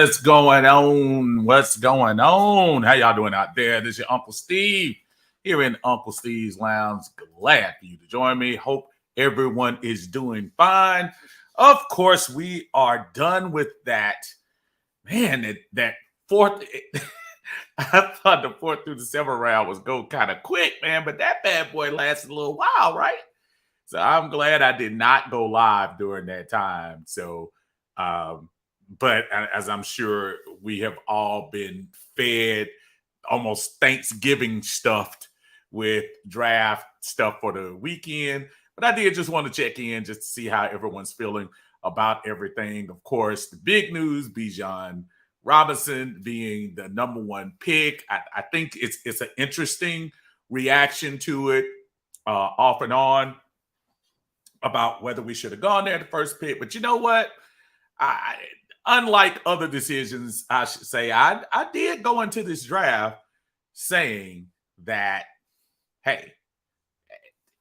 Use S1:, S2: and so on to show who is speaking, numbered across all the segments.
S1: What's going on? What's going on? How y'all doing out there? This is your Uncle Steve here in Uncle Steve's Lounge. Glad for you to join me. Hope everyone is doing fine. Of course, we are done with that. Man, that fourth. I thought the fourth through the seventh round was go kind of quick, man, but that bad boy lasted a little while, right? So I'm glad I did not go live during that time. So, but as I'm sure we have all been fed almost Thanksgiving stuffed with draft stuff for the weekend. But I did just want to check in just to see how everyone's feeling about everything. Of course, the big news, Bijan Robinson being the number one pick. I think it's an interesting reaction to it off and on about whether we should have gone there the first pick. But you know what? Unlike other decisions, I should say, I did go into this draft saying that, hey,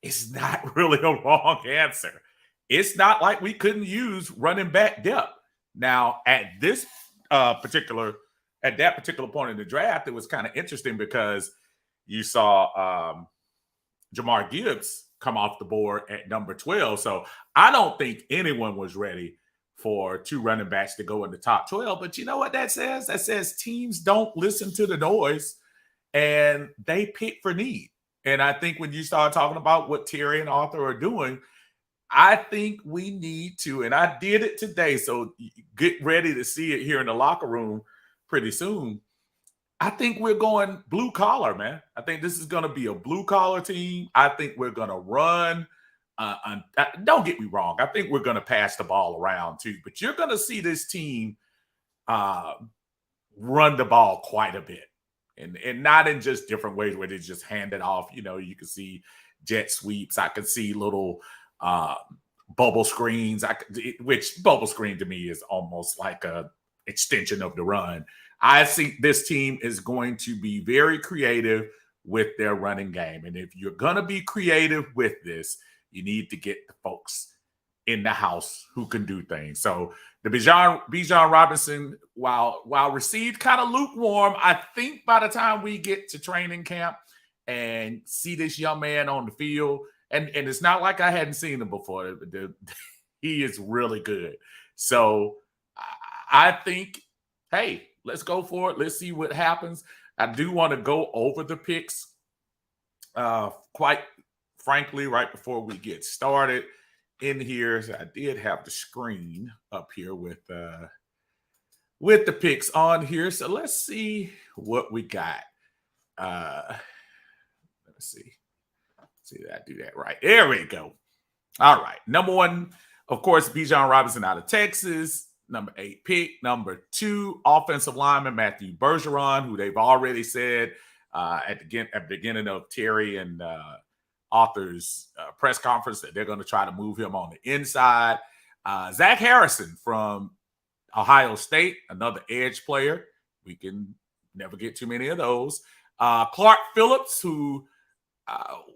S1: it's not really a wrong answer. It's not like we couldn't use running back depth. Now, at that particular point in the draft, it was kind of interesting because you saw Jamar Gibbs come off the board at number 12. So I don't think anyone was ready for two running backs to go in the top 12. But you know what that says? That says teams don't listen to the noise and they pick for need. And I think when you start talking about what Terry and Arthur are doing, I think we need to, and I did it today, so get ready to see it here in the locker room pretty soon. I think we're going blue collar, man. I think this is going to be a blue collar team. I think we're going to run. Don't get me wrong. I think we're going to pass the ball around too, but you're going to see this team run the ball quite a bit. And not in just different ways where they just hand it off. You know, you can see jet sweeps. I can see little bubble screens. Which bubble screen to me is almost like a extension of the run. I think this team is going to be very creative with their running game. And if you're going to be creative with this, you need to get the folks in the house who can do things. So the Bijan Robinson, while received kind of lukewarm, I think by the time we get to training camp and see this young man on the field, and it's not like I hadn't seen him before. He is really good. So I think, hey, let's go for it. Let's see what happens. I do want to go over the picks quite frankly right before we get started in here. So I did have the screen up here with the picks on here. So let's see what we got. Let's see. See that I do that right. There we go. All right. Number one, of course, Bijan Robinson out of Texas. Number 8 pick. Number 2, offensive lineman Matthew Bergeron, who they've already said at the beginning of Terry and Arthur's press conference that they're going to try to move him on the inside. Zach Harrison from Ohio State, another edge player. We can never get too many of those. Clark Phillips, who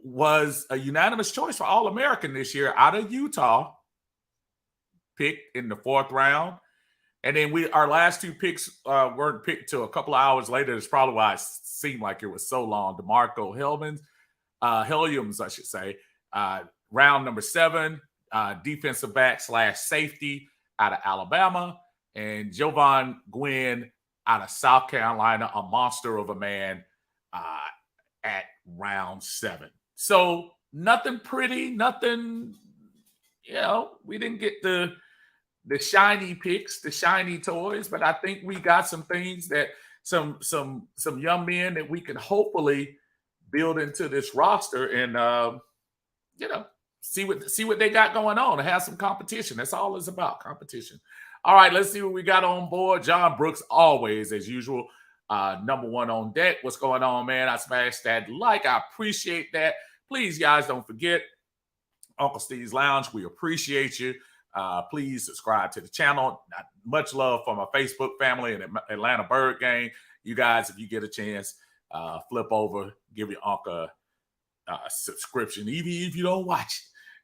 S1: was a unanimous choice for All-American this year out of Utah, picked in the 4th round. And then our last 2 picks weren't picked till a couple of hours later. That's probably why it seemed like it was so long. DeMarco Helliams, I should say, round number 7, defensive back / safety out of Alabama, and Jovan Gwynn out of South Carolina, a monster of a man at round 7. So nothing pretty, nothing, we didn't get the shiny picks, the shiny toys, but I think we got some things that some young men that we can hopefully build into this roster and see what they got going on and have some competition. That's all it's about, competition. All right, let's see what we got on board. John Brooks, always as usual, number 1 on deck. What's going on, man? I smashed that like. I appreciate that. Please, guys, don't forget Uncle Steve's Lounge. We appreciate you. Please subscribe to the channel. Much love for my Facebook family and Atlanta Bird Gang. You guys, if you get a chance, flip over, give your uncle a subscription, even if you don't watch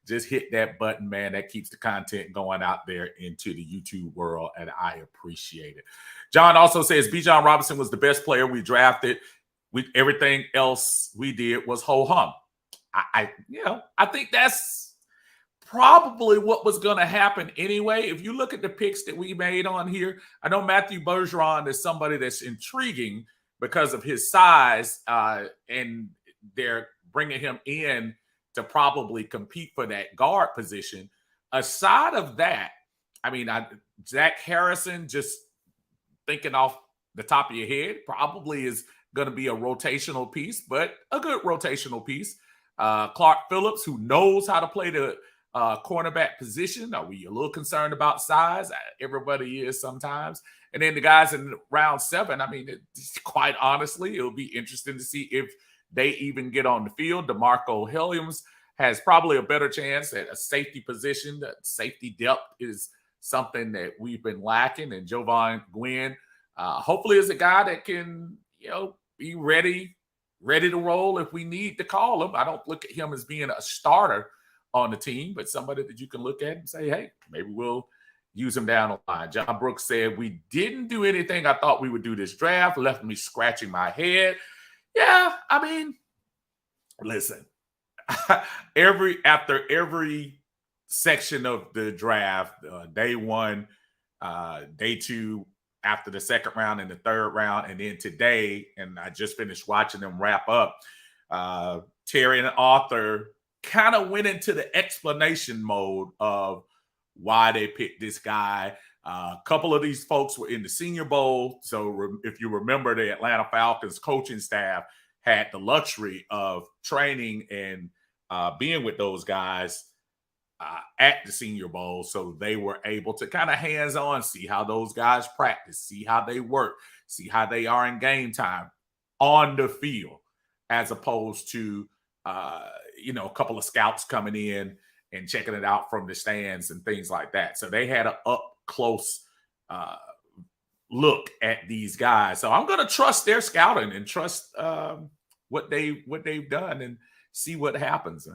S1: just hit that button, man. That keeps the content going out there into the YouTube world, and I appreciate it. John also says Bijan Robinson was the best player we drafted. Everything else we did was ho-hum. I think that's probably what was going to happen anyway. If you look at the picks that we made on here, I know Matthew Bergeron is somebody that's intriguing because of his size, and they're bringing him in to probably compete for that guard position. Aside of that, I mean, Zach Harrison, just thinking off the top of your head, probably is going to be a rotational piece, but a good rotational piece. Clark Phillips, who knows how to play the cornerback position. Are we a little concerned about size? Everybody is sometimes. And then the guys in round 7, I mean, quite honestly, it'll be interesting to see if they even get on the field. DeMarco Williams has probably a better chance at a safety position. That safety depth is something that we've been lacking. And Jovan Gwynn, hopefully, is a guy that can, be ready to roll if we need to call him. I don't look at him as being a starter on the team, but somebody that you can look at and say, hey, maybe we'll use him down the line. John Brooks said, we didn't do anything I thought we would do this draft, left me scratching my head. Yeah, I mean, listen, after every section of the draft, day 1, day 2, after the second round and the third round, and then today, and I just finished watching them wrap up, Terry and Arthur kind of went into the explanation mode of why they picked this guy. A couple of these folks were in the Senior Bowl. So if you remember, the Atlanta Falcons coaching staff had the luxury of training and being with those guys at the Senior Bowl. So they were able to kind of hands-on see how those guys practice, see how they work, see how they are in game time on the field, as opposed to, a couple of scouts coming in and checking it out from the stands and things like that. So they had an up-close look at these guys. So I'm going to trust their scouting and trust what they've done and see what happens.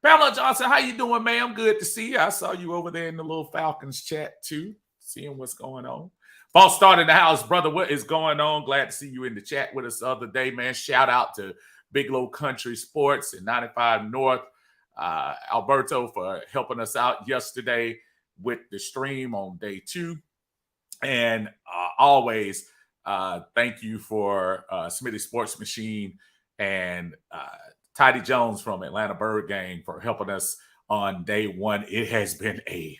S1: Pamela Johnson, how you doing, ma'am? Good to see you. I saw you over there in the little Falcons chat too, seeing what's going on. False start in the house, brother. What is going on? Glad to see you in the chat with us the other day, man. Shout out to Big Low Country Sports and 95 North, Alberto, for helping us out yesterday with the stream on day 2. And always thank you for Smitty Sports Machine and Tidy Jones from Atlanta Bird Gang for helping us on day 1. It has been a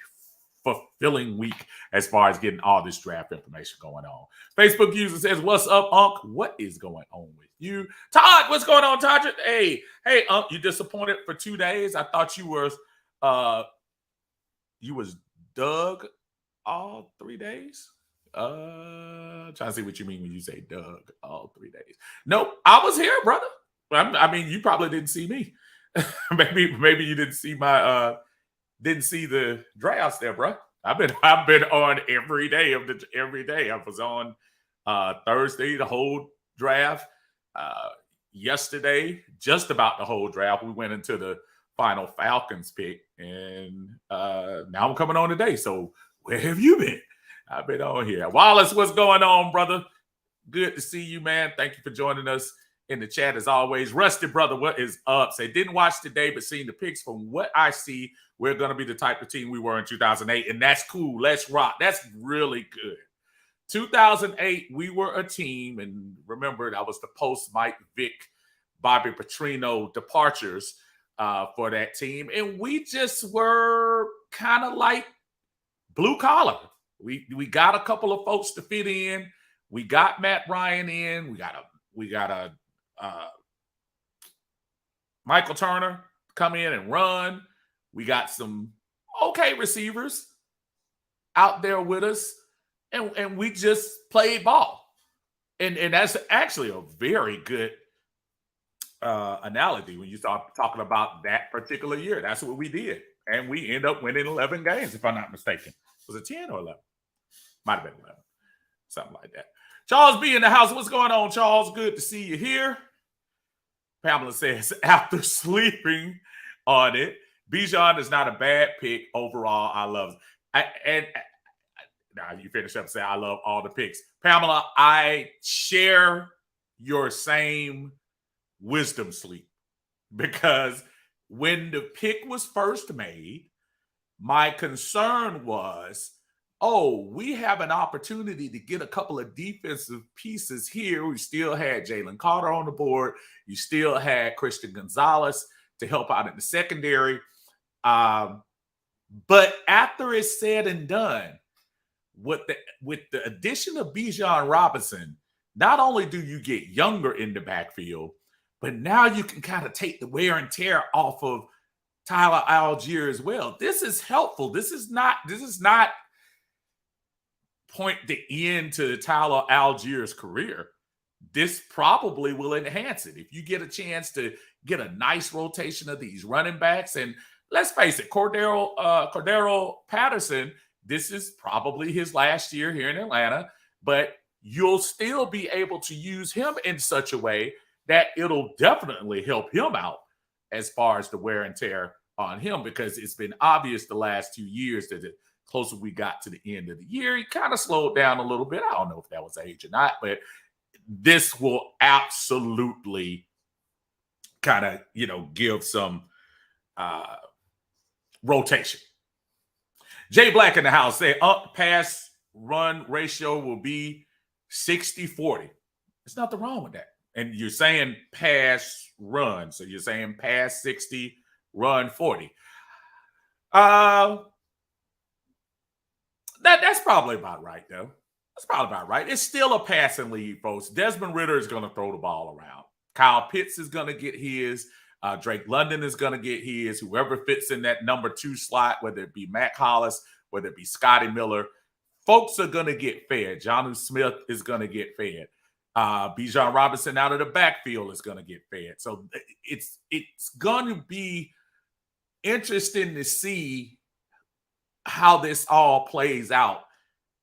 S1: fulfilling week as far as getting all this draft information going on. Facebook user says, what's up, Unc? What is going on with you? Todd, what's going on, Todd? Hey, Unc, you disappointed for 2 days? I thought you was Doug all 3 days. Trying to see what you mean when you say Doug all 3 days. Nope, I was here, brother. I mean, you probably didn't see me. maybe you didn't see didn't see the drafts there, bro. I've been on every day. I was on Thursday, the whole draft. Yesterday, just about the whole draft. We went into the final Falcons pick, and now I'm coming on today. So where have you been? I've been on here. Wallace, what's going on, brother? Good to see you, man. Thank you for joining us in the chat as always. Rusty, brother, what is up? Say, didn't watch today, but seeing the picks, from what I see, we're going to be the type of team we were in 2008, and that's cool. Let's rock. That's really good. 2008, we were a team, and remember, that was the post-Mike Vick, Bobby Petrino departures for that team, and we just were kind of like blue collar. We got a couple of folks to fit in. We got Matt Ryan in. We got a Michael Turner come in and run. We got some okay receivers out there with us, and we just played ball. And that's actually a very good analogy when you start talking about that particular year. That's what we did. And we end up winning 11 games, if I'm not mistaken. Was it 10 or 11? Might have been 11. Something like that. Charles B in the house. What's going on, Charles? Good to see you here. Pamela says, after sleeping on it, Bijan is not a bad pick overall. I love it. Now you finish up saying I love all the picks. Pamela, I share your same wisdom sleep because when the pick was first made, my concern was, oh, we have an opportunity to get a couple of defensive pieces here. We still had Jalen Carter on the board. You still had Christian Gonzalez to help out in the secondary. But after it's said and done, with the addition of Bijan Robinson, not only do you get younger in the backfield, but now you can kind of take the wear and tear off of Tyler Algier as well. This is helpful. This is not point the end to Tyler Algier's career. This probably will enhance it. If you get a chance to get a nice rotation of these running backs, and let's face it, Cordero Patterson, this is probably his last year here in Atlanta, but you'll still be able to use him in such a way that it'll definitely help him out as far as the wear and tear on him, because it's been obvious the last 2 years that the closer we got to the end of the year, he kind of slowed down a little bit. I don't know if that was age or not, but this will absolutely kind of, give some rotation. Jay Black in the house said pass run ratio will be 60-40. There's nothing wrong with that. And you're saying pass run. So you're saying pass 60, run 40. That's probably about right, though. That's probably about right. It's still a passing lead, folks. Desmond Ridder is going to throw the ball around. Kyle Pitts is going to get his. Drake London is going to get his. Whoever fits in that number 2 slot, whether it be Matt Hollis, whether it be Scotty Miller, folks are going to get fed. Jonnu Smith is going to get fed. Bijan Robinson out of the backfield is going to get fed. So it's going to be interesting to see how this all plays out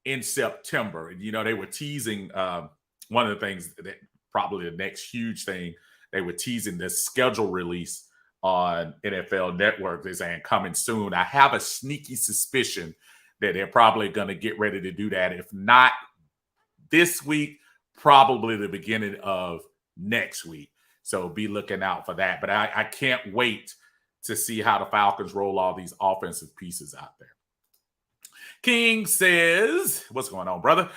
S1: in September. And, they were teasing one of the things that probably the next huge thing, they were teasing the schedule release on NFL Network. They're saying coming soon. I have a sneaky suspicion that they're probably going to get ready to do that. If not this week, probably the beginning of next week. So be looking out for that. But I can't wait to see how the Falcons roll all these offensive pieces out there. King says, what's going on, brother?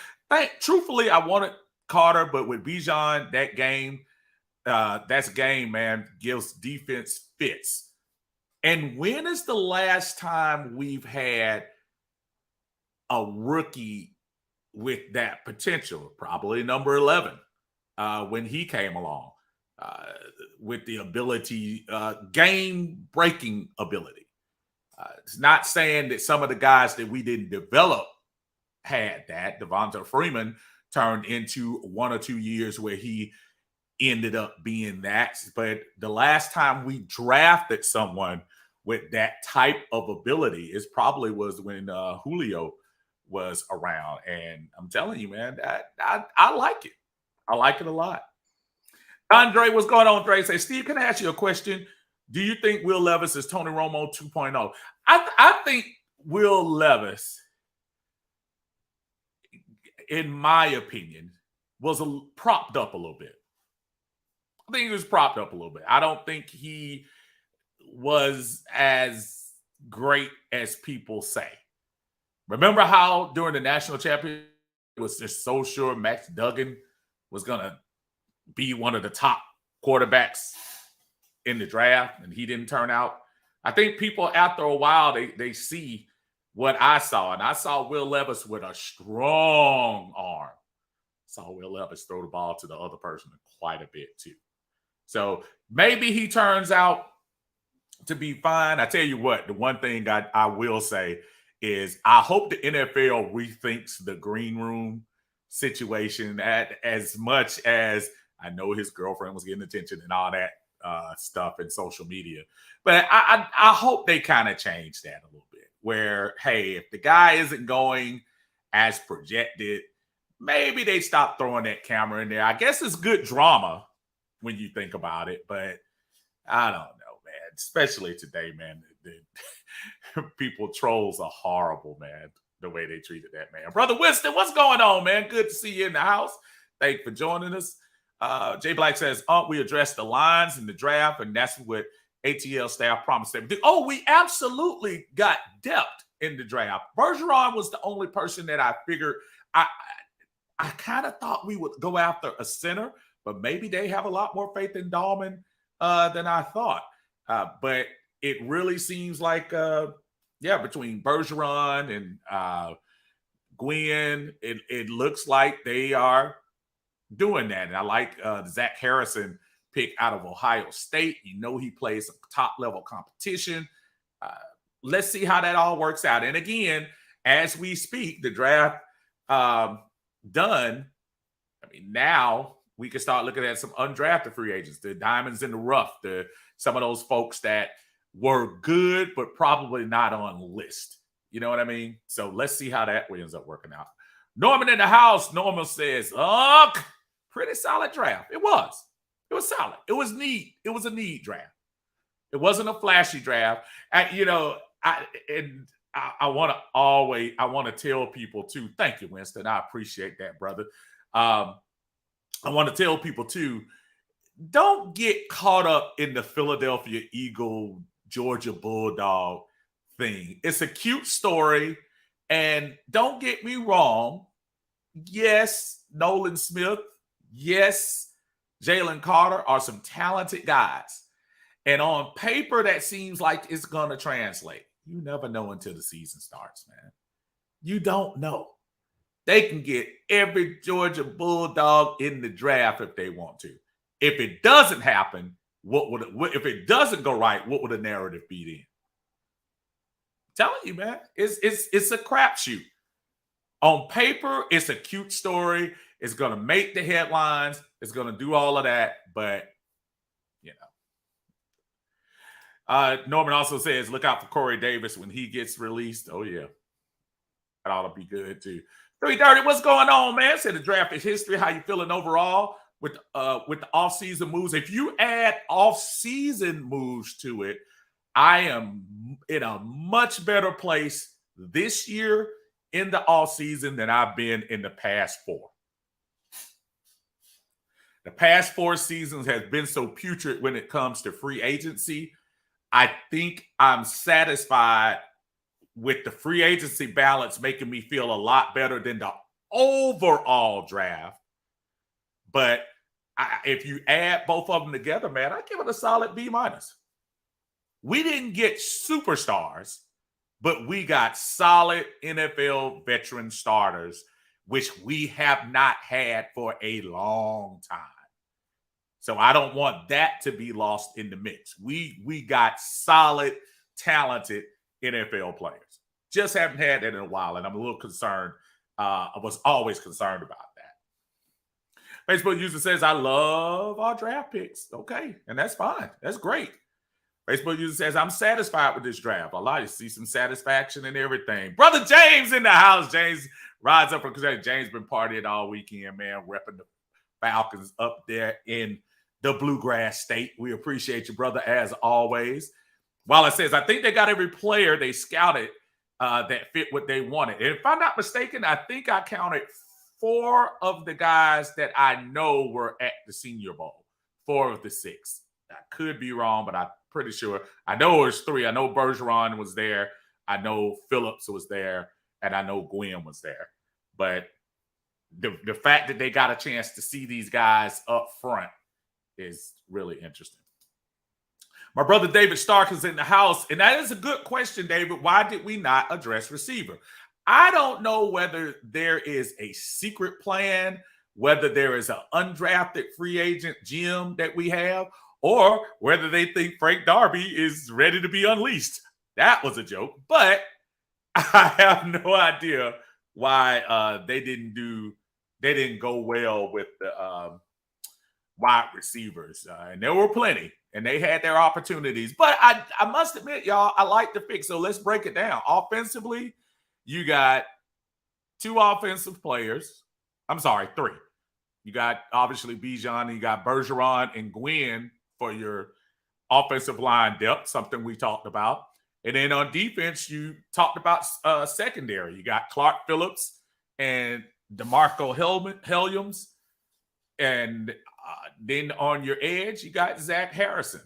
S1: Truthfully, I wanted Carter, but with Bijan, that game, that's game, man, gives defense fits. And when is the last time we've had a rookie with that potential? Probably number 11 when he came along with the ability, game-breaking ability. It's not saying that some of the guys that we didn't develop had that. Devonta Freeman turned into 1 or 2 years where he ended up being that. But the last time we drafted someone with that type of ability is probably was when Julio was around. And I'm telling you, man, I like it. I like it a lot. Andre, what's going on, Dre? Say, Steve, can I ask you a question? Do you think Will Levis is Tony Romo 2.0? I think Will Levis, in my opinion, was propped up a little bit. I think he was propped up a little bit. I don't think he was as great as people say. Remember how during the national championship it was just so sure Max Duggan was going to be one of the top quarterbacks in the draft, and he didn't turn out. I think people, after a while, they see what I saw, and I saw Will Levis with a strong arm. Saw Will Levis throw the ball to the other person quite a bit too. So maybe he turns out to be fine. I tell you what, the one thing I will say is I hope the NFL rethinks the green room situation as much as I know his girlfriend was getting attention and all that stuff in social media. But I hope they kind of change that a little bit where, hey, if the guy isn't going as projected, maybe they stop throwing that camera in there. I guess it's good drama when you think about it, but I don't know, man. especially today, man. People trolls are horrible, man. The way they treated that man. Brother Winston, what's going on, man? Good to see you in the house. Thank you for joining us. Jay Black says, we addressed the lines in the draft, and that's what ATL staff promised them to do. Oh, we absolutely got depth in the draft. Bergeron was the only person that I figured I kind of thought we would go after a center, but maybe they have a lot more faith in Dahlman than I thought. But it really seems like, between Bergeron and Gwen, it looks like they are doing that. And I like Zach Harrison pick out of Ohio State. You know, he plays some top level competition. Let's see how that all works out. And again, as we speak, the draft done. I mean, now we can start looking at some undrafted free agents, the diamonds in the rough, some of those folks that were good, but probably not on the list. You know what I mean? So let's see how that ends up working out. Norman in the house. Norman says, pretty solid draft. It was solid. It was neat. It was a neat draft. It wasn't a flashy draft. I want to tell people too. Thank you, Winston. I appreciate that, brother. I want to tell people too, don't get caught up in the Philadelphia Eagle, Georgia Bulldog thing. It's a cute story. And don't get me wrong. Yes, Nolan Smith. Yes, Jalen Carter are some talented guys. And on paper, that seems like it's going to translate. You never know until the season starts, man. You don't know. They can get every Georgia Bulldog in the draft if they want to. If it doesn't happen, if it doesn't go right, what would the narrative be then? I'm telling you, man, it's a crapshoot. On paper, it's a cute story. It's going to make the headlines. It's going to do all of that, but you know. Norman also says, look out for Corey Davis when he gets released. Oh, yeah. That ought to be good, too. 330, what's going on, man? Said the draft is history. How you feeling overall with the offseason moves? If you add offseason moves to it, I am in a much better place this year in the offseason than I've been in the past 4. The past 4 seasons has been so putrid when it comes to free agency. I think I'm satisfied with the free agency balance making me feel a lot better than the overall draft. But if you add both of them together, man, I give it a solid B-. We didn't get superstars, but we got solid NFL veteran starters, which we have not had for a long time. So I don't want that to be lost in the mix. We got solid, talented NFL players. Just haven't had that in a while, and I'm a little concerned. I was always concerned about that. Facebook user says, I love our draft picks. Okay, and that's fine. That's great. Facebook user says, I'm satisfied with this draft. I like to see some satisfaction and everything. Brother James in the house. James rides up from Kentucky. James been partying all weekend, man, repping the Falcons up there in the Bluegrass State. We appreciate you, brother, as always. While it says, I think they got every player they scouted that fit what they wanted. And if I'm not mistaken, I think I counted 4 of the guys that I know were at the Senior Bowl. 4 of the 6. I could be wrong, but I'm pretty sure. I know it was 3. I know Bergeron was there. I know Phillips was there. And I know Gwen was there. But the fact that they got a chance to see these guys up front is really interesting. My brother David Stark is in the house. And that is a good question, David. Why did we not address receiver? I don't know whether there is a secret plan, whether there is an undrafted free agent gem that we have, or whether they think Frank Darby is ready to be unleashed. That was a joke, but I have no idea why they didn't go well with the wide receivers. And there were plenty, and they had their opportunities. But I must admit, y'all, I like the pick. So let's break it down. Offensively, you got 2 offensive players. I'm sorry, 3. You got obviously Bijan, and you got Bergeron and Gwen for your offensive line depth, something we talked about. And then on defense, you talked about secondary. You got Clark Phillips and DeMarco Helliams. And then on your edge, you got Zach Harrison.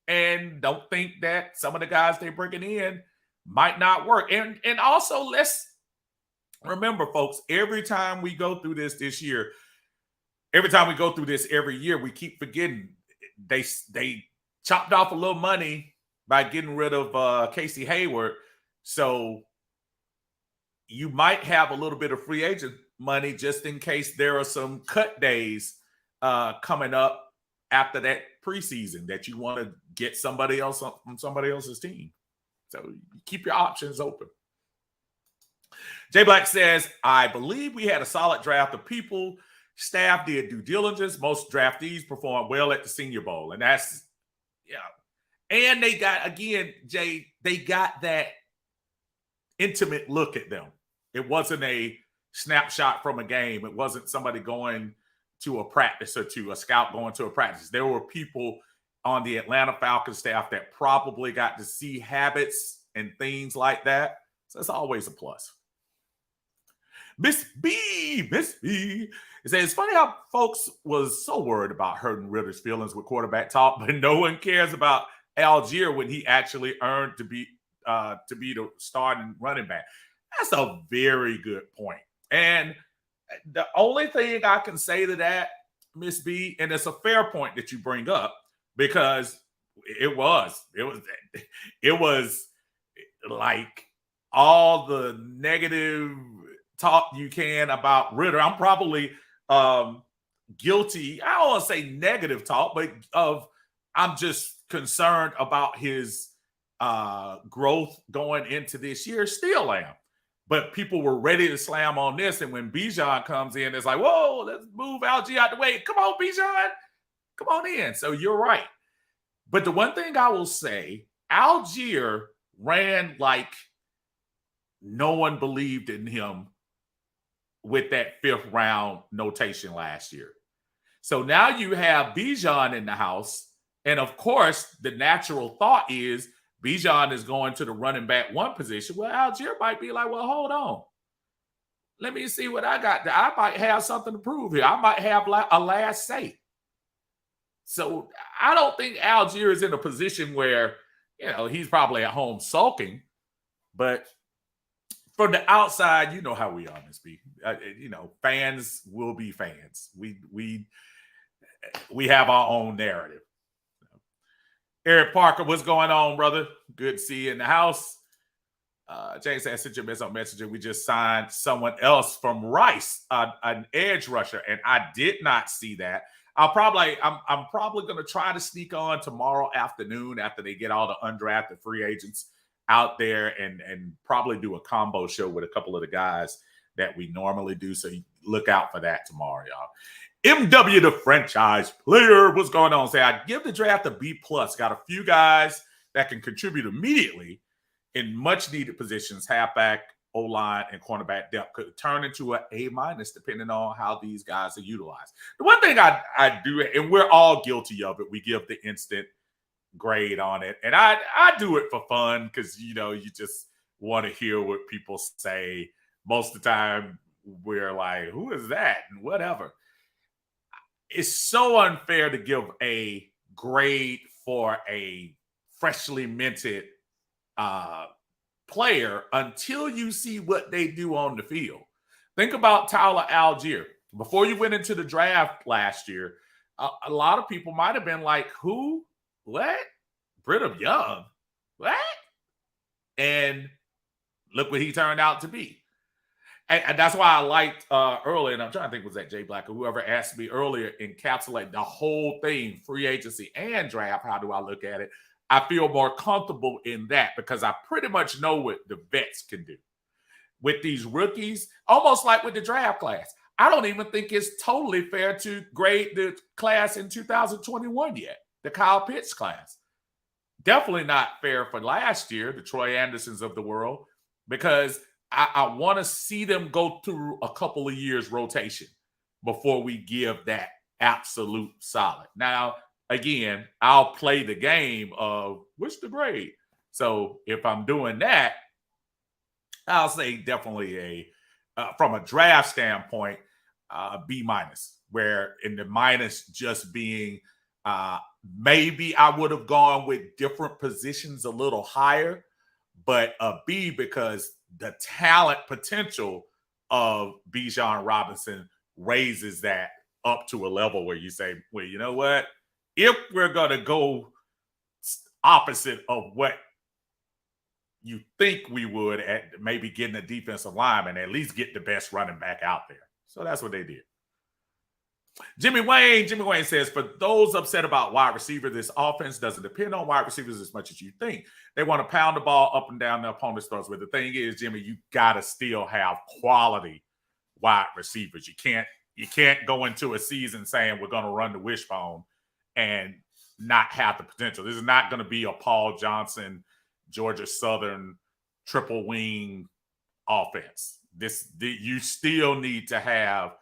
S1: And don't think that some of the guys they're bringing in might not work. And also, let's remember, folks, every time we go through this year, every time we go through this every year, we keep forgetting they chopped off a little money by getting rid of Casey Hayward. So you might have a little bit of free agent money just in case there are some cut days coming up after that preseason that you want to get somebody else from somebody else's team. So keep your options open. Jay Black says, I believe we had a solid draft of people. Staff did due diligence. Most draftees performed well at the Senior Bowl. And that's, yeah. And they got, again, Jay, they got that intimate look at them. It wasn't a snapshot from a game. It wasn't somebody going to a practice or two, a scout going to a practice. There were people on the Atlanta Falcons staff that probably got to see habits and things like that. So it's always a plus. Miss B. It says, it's funny how folks was so worried about hurting Ritter's feelings with quarterback talk, but no one cares about Algier when he actually earned to be the starting running back. That's a very good point. And the only thing I can say to that, Miss B, and it's a fair point that you bring up, because it was like all the negative talk you can about Ritter. I'm probably guilty. I don't want to say negative talk, but I'm just concerned about his growth going into this year. Still am. But people were ready to slam on this. And when Bijan comes in, it's like, whoa, let's move Algier out the way. Come on, Bijan. Come on in. So you're right. But the one thing I will say, Algier ran like no one believed in him with that 5th round notation last year. So now you have Bijan in the house. And of course, the natural thought is Bijan is going to the running back 1 position. Well, Algier might be like, well, hold on. Let me see what I got. I might have something to prove here. I might have a last say. So I don't think Algier is in a position where, he's probably at home sulking. But from the outside, you know how we are, Ms. B. Fans will be fans. We have our own narrative. Eric Parker, what's going on, brother? Good to see you in the house. James said, I sent you a message on Messenger. We just signed someone else from Rice, an edge rusher, and I did not see that. I'm probably going to try to sneak on tomorrow afternoon after they get all the undrafted free agents out there and probably do a combo show with a couple of the guys that we normally do. So you look out for that tomorrow, y'all. MW, the franchise player, what's going on? Say, I give the draft a B+. Got a few guys that can contribute immediately in much needed positions. Halfback, O-line, and cornerback depth could turn into an A- depending on how these guys are utilized. The one thing I do, and we're all guilty of it, we give the instant grade on it. And I do it for fun because, you just want to hear what people say. Most of the time, we're like, who is that? And whatever. It's so unfair to give a grade for a freshly minted player until you see what they do on the field. Think about Tyler Algier. Before you went into the draft last year, a lot of people might have been like, who? What? Brigham Young? What? And look what he turned out to be. And that's why I liked earlier, and I'm trying to think, was that Jay Black or whoever asked me earlier, encapsulate the whole thing, free agency and draft. How do I look at it? I feel more comfortable in that because I pretty much know what the vets can do. With these rookies, almost like with the draft class, I don't even think it's totally fair to grade the class in 2021 yet, the Kyle Pitts class. Definitely not fair for last year, the Troy Andersons of the world, because I want to see them go through a couple of years rotation before we give that absolute solid. Now, again, I'll play the game of what's the grade. So if I'm doing that, I'll say definitely from a draft standpoint, B minus, where in the minus just being uh, maybe I would have gone with different positions a little higher, but a B because the talent potential of Bijan Robinson raises that up to a level where you say, well, you know what? If we're going to go opposite of what you think we would at maybe getting a defensive lineman, at least get the best running back out there. So that's what they did. Jimmy Wayne says, for those upset about wide receiver, this offense doesn't depend on wide receivers as much as you think. They want to pound the ball up and down the opponent's throats. But the thing is, Jimmy, you got to still have quality wide receivers. You can't go into a season saying we're going to run the wishbone and not have the potential. This is not going to be a Paul Johnson, Georgia Southern triple wing offense. You still need to have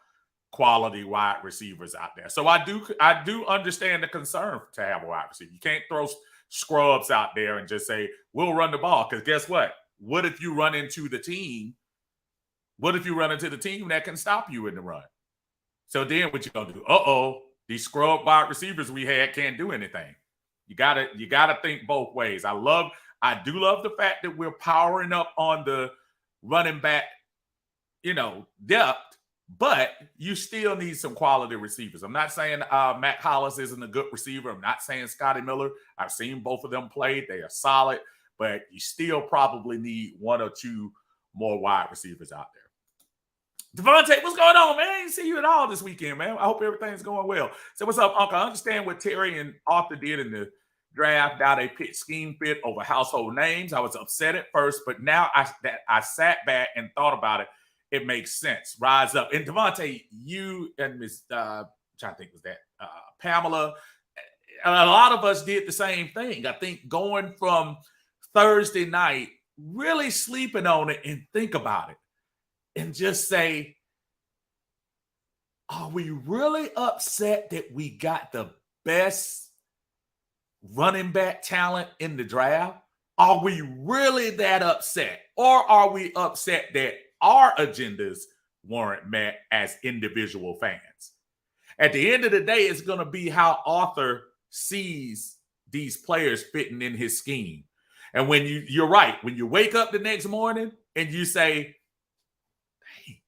S1: quality wide receivers out there. So I do understand the concern to have a wide receiver. You can't throw scrubs out there and just say we'll run the ball, because guess what? What if you run into the team? What if you run into the team that can stop you in the run? So then what you gonna do? These scrub wide receivers we had can't do anything. You gotta think both ways. I do love the fact that we're powering up on the running back, depth, but you still need some quality receivers. I'm not saying Matt Hollis isn't a good receiver. I'm not saying Scotty Miller. I've seen both of them play. They are solid, but you still probably need one or two more wide receivers out there. Devontae, what's going on, man? I didn't see you at all this weekend, man. I hope everything's going well. So what's up, Uncle? I understand what Terry and Arthur did in the draft. Now they picked scheme fit over household names. I was upset at first, but now I sat back and thought about it. It makes sense. Rise up. And Devontae, you and Miss, trying to think, was that Pamela? A lot of us did the same thing. I think going from Thursday night, really sleeping on it and think about it and just say, are we really upset that we got the best running back talent in the draft? Are we really that upset? Or are we upset that our agendas weren't met as individual fans? At the end of the day, it's going to be how Arthur sees these players fitting in his scheme. And when you're right, when you wake up the next morning and you say, hey,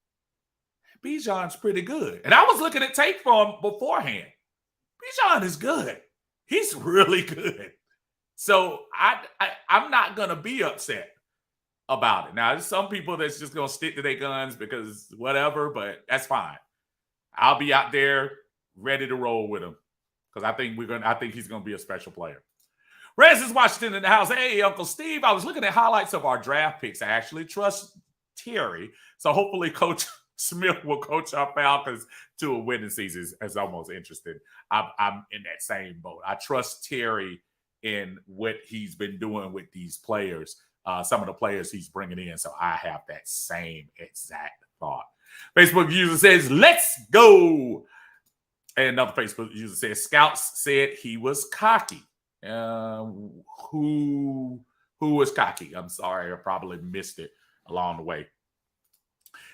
S1: Bijan's pretty good. And I was looking at tape from him beforehand. Bijan is good. He's really good. So I'm not going to be upset about it. Now, there's some people that's just going to stick to their guns because whatever, but that's fine. I'll be out there ready to roll with him because I think he's going to be a special player. Rez is Washington in the house. Hey, Uncle Steve, I was looking at highlights of our draft picks. I actually trust Terry. So hopefully Coach Smith will coach our Falcons to a winning season. It's almost interesting. I'm in that same boat. I trust Terry in what he's been doing with these players, some of the players he's bringing in. So I have that same exact thought. Facebook user says, let's go. And another Facebook user says, Scouts said he was cocky. Who was cocky? I'm sorry, I probably missed it along the way.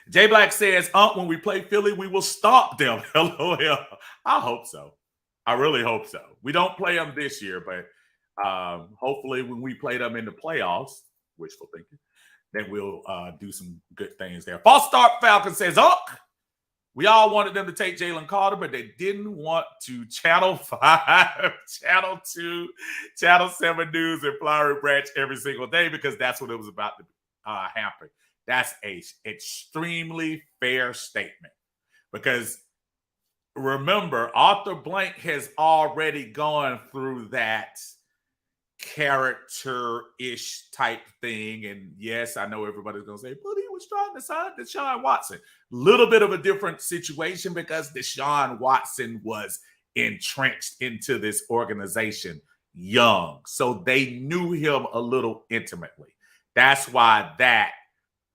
S1: J Black says, when we play Philly, we will stop them. LOL. I hope so. I really hope so. We don't play them this year, but hopefully when we play them in the playoffs, wishful thinking, then we'll do some good things there. False Start Falcon says, we all wanted them to take Jalen Carter, but they didn't want to Channel 5, Channel 2, Channel 7 News, and Flowery Branch every single day because that's what it was about to happen. That's an extremely fair statement because remember, Arthur Blank has already gone through that character-ish type thing. And yes, I know everybody's going to say, but he was trying to sign Deshaun Watson. Little bit of a different situation because Deshaun Watson was entrenched into this organization young. So they knew him a little intimately. That's why that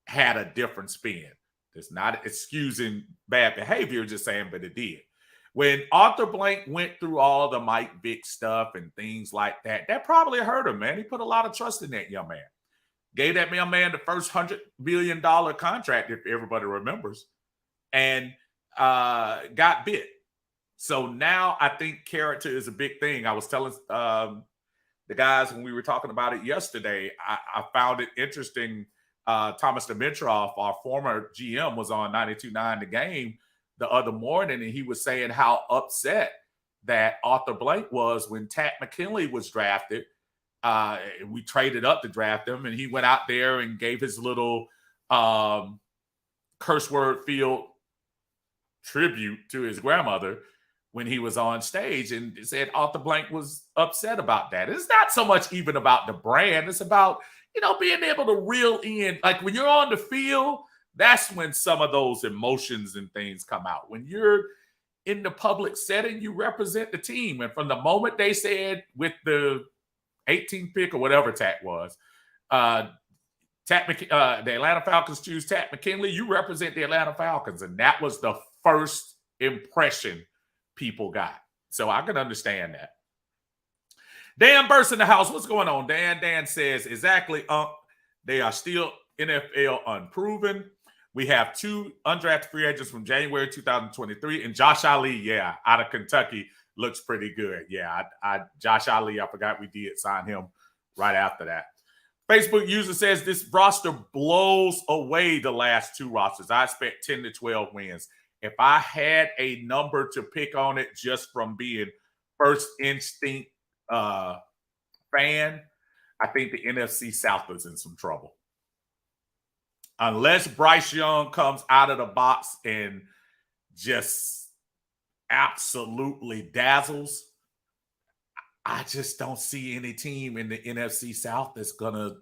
S1: had a different spin. It's not excusing bad behavior, just saying, but it did. when Arthur Blank went through all the Mike Vick stuff and things like that, that probably hurt him, man. He put a lot of trust in that young man. Gave that young man the first $100 million contract, if everybody remembers, and got bit. So now I think character is a big thing. I was telling the guys when we were talking about it yesterday, I found it interesting. Thomas Dimitroff, our former GM, was on 92.9 The Game the other morning, and he was saying how upset that Arthur Blank was when Tat McKinley was drafted. We traded up to draft him, and he went out there and gave his little curse word field tribute to his grandmother when he was on stage, and said Arthur Blank was upset about that. It's not so much even about the brand. It's about, being able to reel in. Like when you're on the field, that's when some of those emotions and things come out. When you're in the public setting, you represent the team. And from the moment they said with the 18th pick or whatever Tat was, the Atlanta Falcons choose Tat McKinley, you represent the Atlanta Falcons. And that was the first impression people got. So I can understand that. Dan burst in the house. What's going on, Dan? Dan says, exactly. They are still NFL unproven. We have 2 undrafted free agents from January 2023. And Josh Ali, out of Kentucky, looks pretty good. Yeah, Josh Ali, I forgot we did sign him right after that. Facebook user says this roster blows away the last 2 rosters. I expect 10 to 12 wins. If I had a number to pick on it just from being first instinct fan, I think the NFC South is in some trouble. Unless Bryce Young comes out of the box and just absolutely dazzles, I just don't see any team in the NFC South that's gonna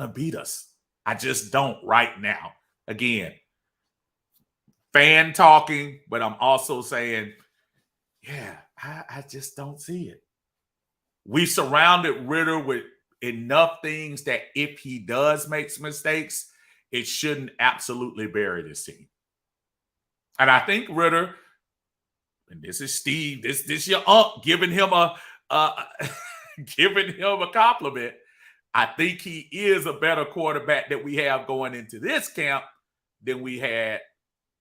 S1: beat us. I just don't right now. Again, fan talking, but I'm also saying, I just don't see it. We surrounded Ritter with enough things that if he does make some mistakes, it shouldn't absolutely bury this team. And I think Ritter, and this is Steve, this your uncle giving him a compliment. I think he is a better quarterback that we have going into this camp than we had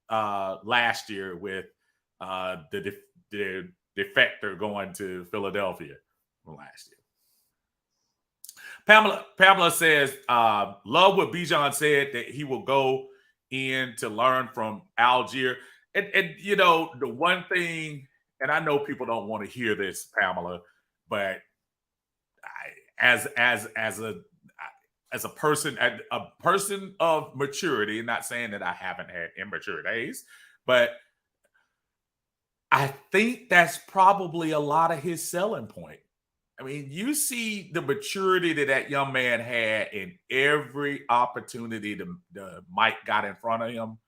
S1: last year with the defector going to Philadelphia last year. Pamela says, love what Bijan said, that he will go in to learn from Algier. And the one thing, and I know people don't want to hear this, Pamela, but as a person of maturity, not saying that I haven't had immature days, but I think that's probably a lot of his selling point. I mean, you see the maturity that young man had in every opportunity the Mike got in front of him,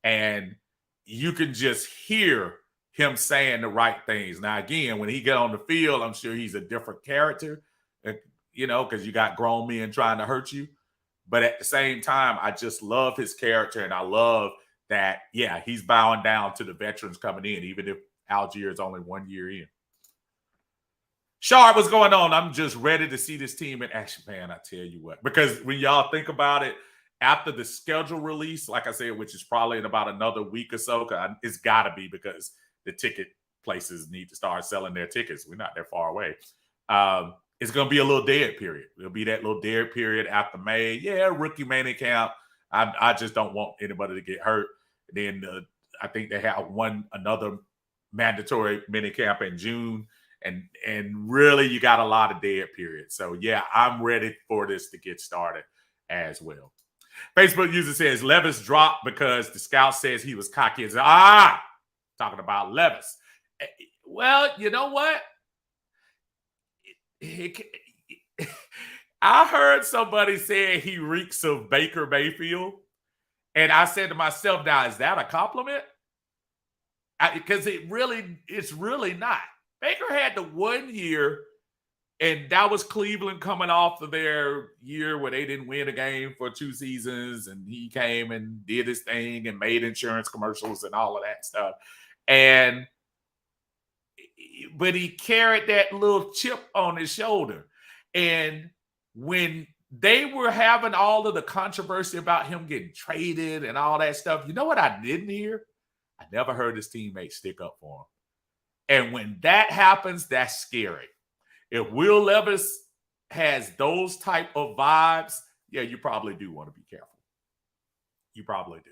S1: and you can just hear him saying the right things. Now, again, when he get on the field, I'm sure he's a different character, because you got grown men trying to hurt you. But at the same time, I just love his character, and I love that, he's bowing down to the veterans coming in, even if Algier is only 1 year in. Shard, what's going on? I'm just ready to see this team in action, man. I tell you what, because when y'all think about it, after the schedule release, like I said, which is probably in about another week or so, it's got to be because the ticket places need to start selling their tickets. We're not that far away. It's going to be a little dead period. It'll be that little dead period after May. Yeah, rookie mini camp. I just don't want anybody to get hurt. Then I think they have another mandatory mini camp in June. And really, you got a lot of dead periods. So, I'm ready for this to get started as well. Facebook user says Levis dropped because the scout says he was cocky. Talking about Levis. Well, you know what? I heard somebody say he reeks of Baker Mayfield. And I said to myself, now, is that a compliment? Because it's really not. Baker had the 1 year, and that was Cleveland coming off of their year where they didn't win a game for 2 seasons, and he came and did his thing and made insurance commercials and all of that stuff. And he carried that little chip on his shoulder. And when they were having all of the controversy about him getting traded and all that stuff, you know what I didn't hear? I never heard his teammates stick up for him. And when that happens, that's scary. If Will Levis has those type of vibes, yeah, you probably do want to be careful. You probably do.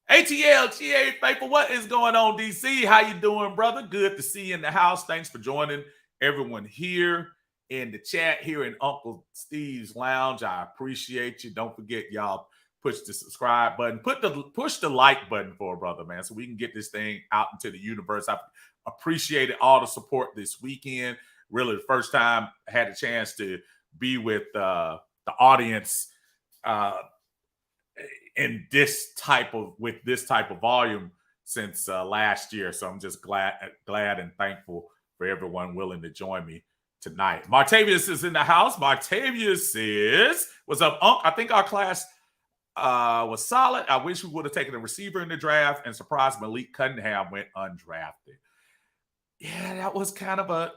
S1: ATL, GA Faithful, what is going on, DC? How you doing, brother? Good to see you in the house. Thanks for joining everyone here in the chat here in Uncle Steve's Lounge. I appreciate you. Don't forget, y'all, push the subscribe button. Push the like button for a brother, man, so we can get this thing out into the universe. I appreciated all the support this weekend. Really, the first time I had a chance to be with the audience in this type of volume since last year. So I'm just glad and thankful for everyone willing to join me tonight. Martavius is in the house. Martavius says, "What's up, Unc? I think our class was solid. I wish we would have taken a receiver in the draft and surprised Malik Cunningham went undrafted." Yeah, that was kind of a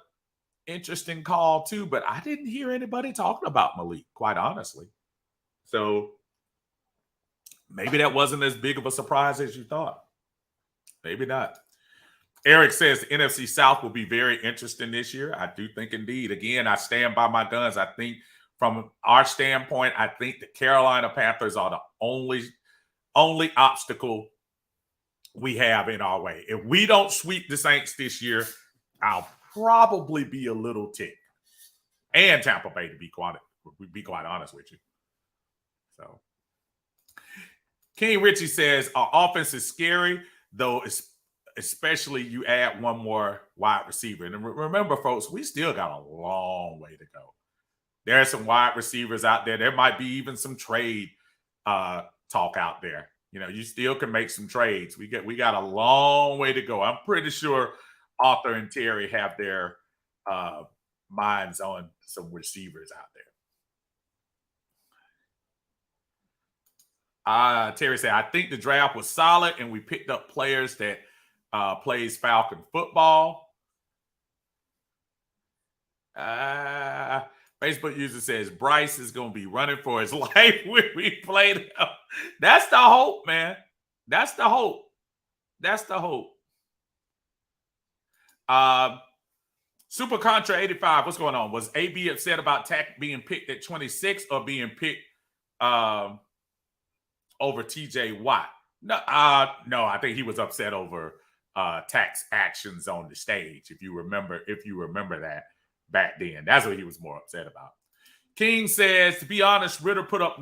S1: interesting call too, but I didn't hear anybody talking about Malik, quite honestly. So maybe that wasn't as big of a surprise as you thought. Maybe not. Eric says the NFC South will be very interesting this year. I do think indeed. Again, I stand by my guns. I think from our standpoint, I think the Carolina Panthers are the only obstacle we have in our way. If we don't sweep the Saints this year, I'll probably be a little ticked. And Tampa Bay, to be quite honest with you. So King Richie says our offense is scary, though, especially you add one more wide receiver. And remember, folks, we still got a long way to go. There are some wide receivers out there. There might be even some trade talk out there. You know, you still can make some trades. We got a long way to go. I'm pretty sure Arthur and Terry have their minds on some receivers out there. Terry said, I think the draft was solid and we picked up players that plays Falcon football. Facebook user says Bryce is going to be running for his life when we play them. That's the hope, man. That's the hope. That's the hope. Super Contra 85, what's going on? Was AB upset about Tack being picked at 26 or being picked over TJ Watt? No, I think he was upset over Tack's actions on the stage. If you remember that back then, that's what he was more upset about. King says, to be honest, Ritter put up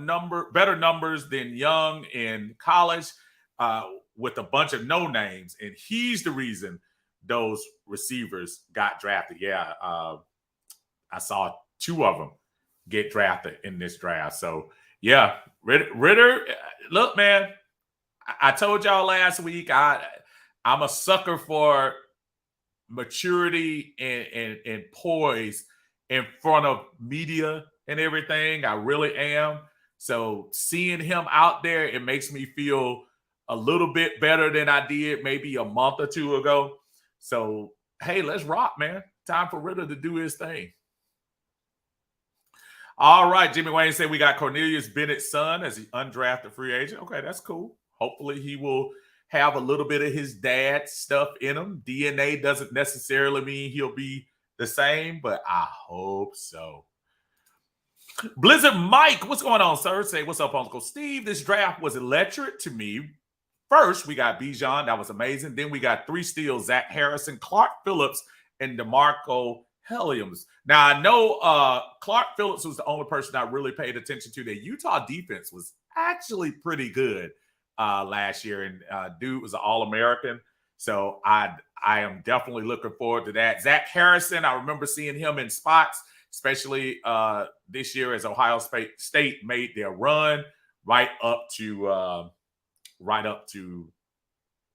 S1: better numbers than Young in college with a bunch of no names, and he's the reason those receivers got drafted. Yeah, I saw 2 of them get drafted in this draft. So yeah, Ritter, look, man, I told y'all last week I'm a sucker for maturity and poise in front of media and everything. I really am. So seeing him out there, it makes me feel a little bit better than I did maybe a month or 2 ago. So, hey, let's rock, man. Time for Ritter to do his thing. All right. Jimmy Wayne said we got Cornelius Bennett's son as an undrafted free agent. Okay, that's cool. Hopefully he will have a little bit of his dad's stuff in him. DNA doesn't necessarily mean he'll be the same, but I hope so. Blizzard Mike, what's going on, sir? Say, what's up, Uncle Steve? This draft was electric to me. First, we got Bijan. That was amazing. Then we got 3 steals, Zach Harrison, Clark Phillips, and DeMarco Helliams. Now, I know Clark Phillips was the only person I really paid attention to. The Utah defense was actually pretty good last year, and dude was an All-American. So I am definitely looking forward to that. Zach Harrison, I remember seeing him in spots, especially this year as Ohio State made their run right up to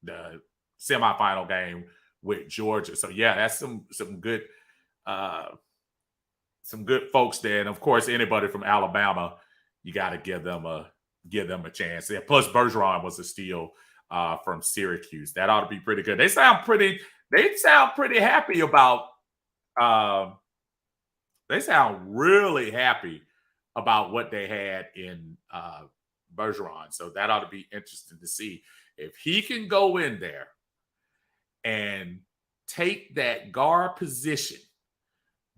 S1: the semifinal game with Georgia. So yeah, that's some good folks there. And of course, anybody from Alabama, you got to give them a chance. Yeah, plus Bergeron was a steal from Syracuse. That ought to be pretty good. They sound pretty they sound pretty happy about. Um, they sound really happy about what they had in Bergeron. So that ought to be interesting to see if he can go in there and take that guard position.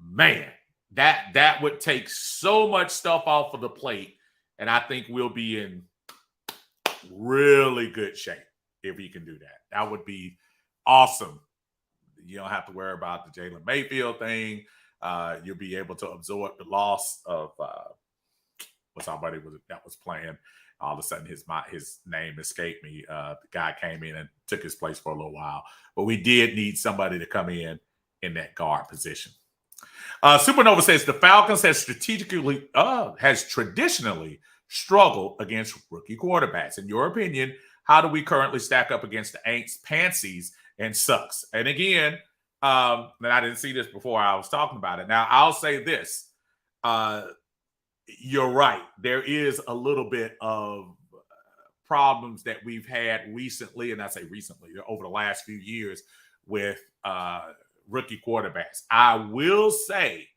S1: Man, that would take so much stuff off of the plate, and I think we'll be in really good shape if he can do that. That would be awesome. You don't have to worry about the Jalen Mayfield thing. You'll be able to absorb the loss of what somebody that was playing. All of a sudden, his name escaped me. The guy came in and took his place for a little while, but we did need somebody to come in that guard position. Supernova says the Falcons has traditionally struggled against rookie quarterbacks. In your opinion, how do we currently stack up against the Aints, Pansies, and Sucks? And again, and I didn't see this before I was talking about it. Now, I'll say this. You're right. There is a little bit of problems that we've had recently, and I say recently, over the last few years with rookie quarterbacks. I will say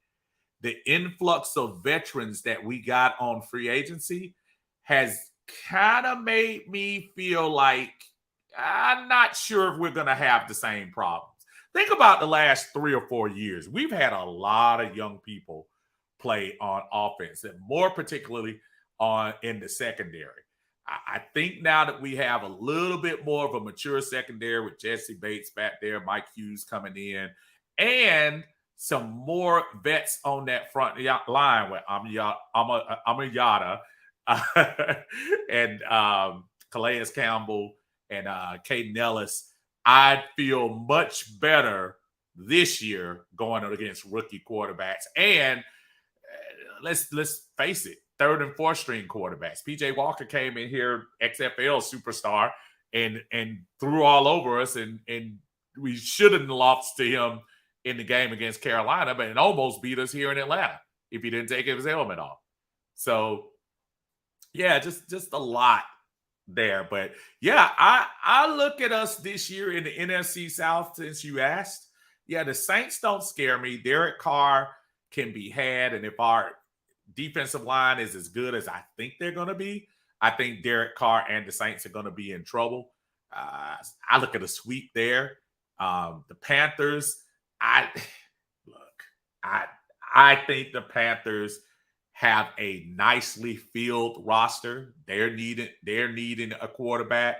S1: the influx of veterans that we got on free agency has kind of made me feel like I'm not sure if we're going to have the same problems. Think about the last 3 or 4 years. We've had a lot of young people play on offense, and more particularly in the secondary. I think now that we have a little bit more of a mature secondary with Jesse Bates back there, Mike Hughes coming in, and some more vets on that front line with Amiyata and Calais Campbell and Caden Ellis. I'd feel much better this year going against rookie quarterbacks. And let's face it, 3rd and 4th string quarterbacks. PJ Walker came in here, XFL superstar, and threw all over us, and we shouldn't have lost to him in the game against Carolina, but it almost beat us here in Atlanta if he didn't take his helmet off. So, yeah, just a lot there. But, yeah, I look at us this year in the NFC South since you asked. Yeah, the Saints don't scare me. Derek Carr can be had, and if our defensive line is as good as I think they're going to be, I think Derek Carr and the Saints are going to be in trouble. I look at a sweep there. The Panthers, I think the Panthers have a nicely filled roster. They're needing a quarterback.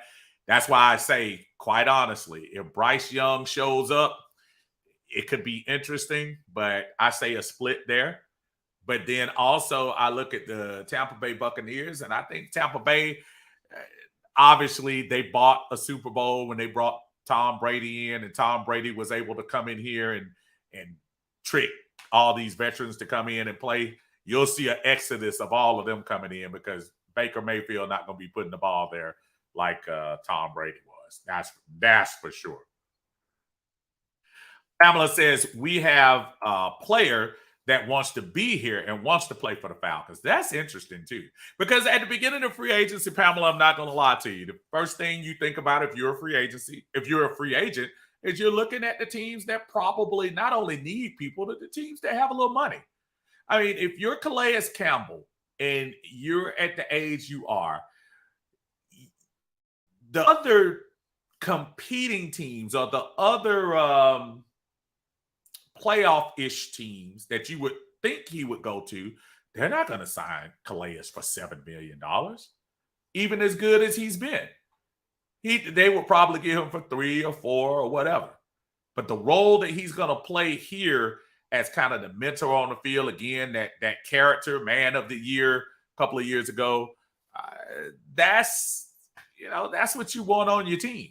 S1: That's why I say, quite honestly, if Bryce Young shows up, it could be interesting, but I say a split there. But then also I look at the Tampa Bay Buccaneers, and I think Tampa Bay, obviously they bought a Super Bowl when they brought Tom Brady in, and Tom Brady was able to come in here and trick all these veterans to come in and play. You'll see an exodus of all of them coming in because Baker Mayfield not going to be putting the ball there like Tom Brady was. That's for sure. Pamela says we have a player that wants to be here and wants to play for the Falcons. That's interesting too, because at the beginning of free agency, Pamela, I'm not going to lie to you. The first thing you think about if you're a free agent, is you're looking at the teams that probably not only need people, but the teams that have a little money. I mean, if you're Calais Campbell and you're at the age you are, the other competing teams or the other playoff-ish teams that you would think he would go to, they're not going to sign Calais for $7 million, even as good as he's been. They would probably get him for 3 or 4 or whatever. But the role that he's going to play here as kind of the mentor on the field, again, that character, man of the year a couple of years ago, that's what you want on your team.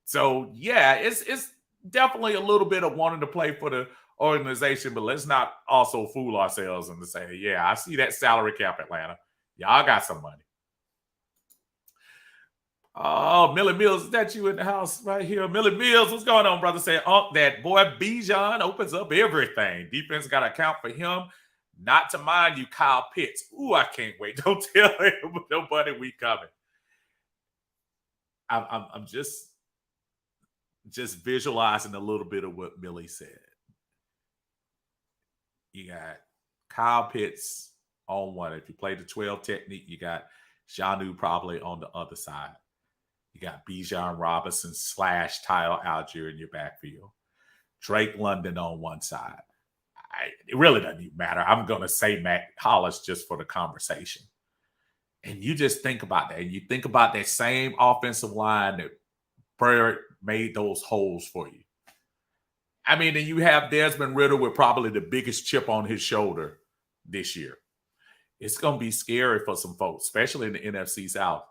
S1: So, yeah, it's definitely a little bit of wanting to play for the organization, but let's not also fool ourselves and say, yeah, I see that salary cap, Atlanta. Y'all got some money. Oh, Millie Mills, is that you in the house right here? Millie Mills, what's going on, brother? Say, that boy Bijan opens up everything. Defense got to account for him. Not to mind you, Kyle Pitts. Ooh, I can't wait. Don't tell nobody we coming. I'm just just visualizing a little bit of what Millie said. You got Kyle Pitts on one. If you play the 12 technique, you got Jonnu probably on the other side. You got Bijan Robinson / Tyler Algier in your backfield. Drake London on one side. It really doesn't even matter. I'm going to say Matt Hollis just for the conversation. And you just think about that. And you think about that same offensive line that Bird made those holes for you. I mean, and you have Desmond Ridder with probably the biggest chip on his shoulder this year. It's going to be scary for some folks, especially in the NFC South.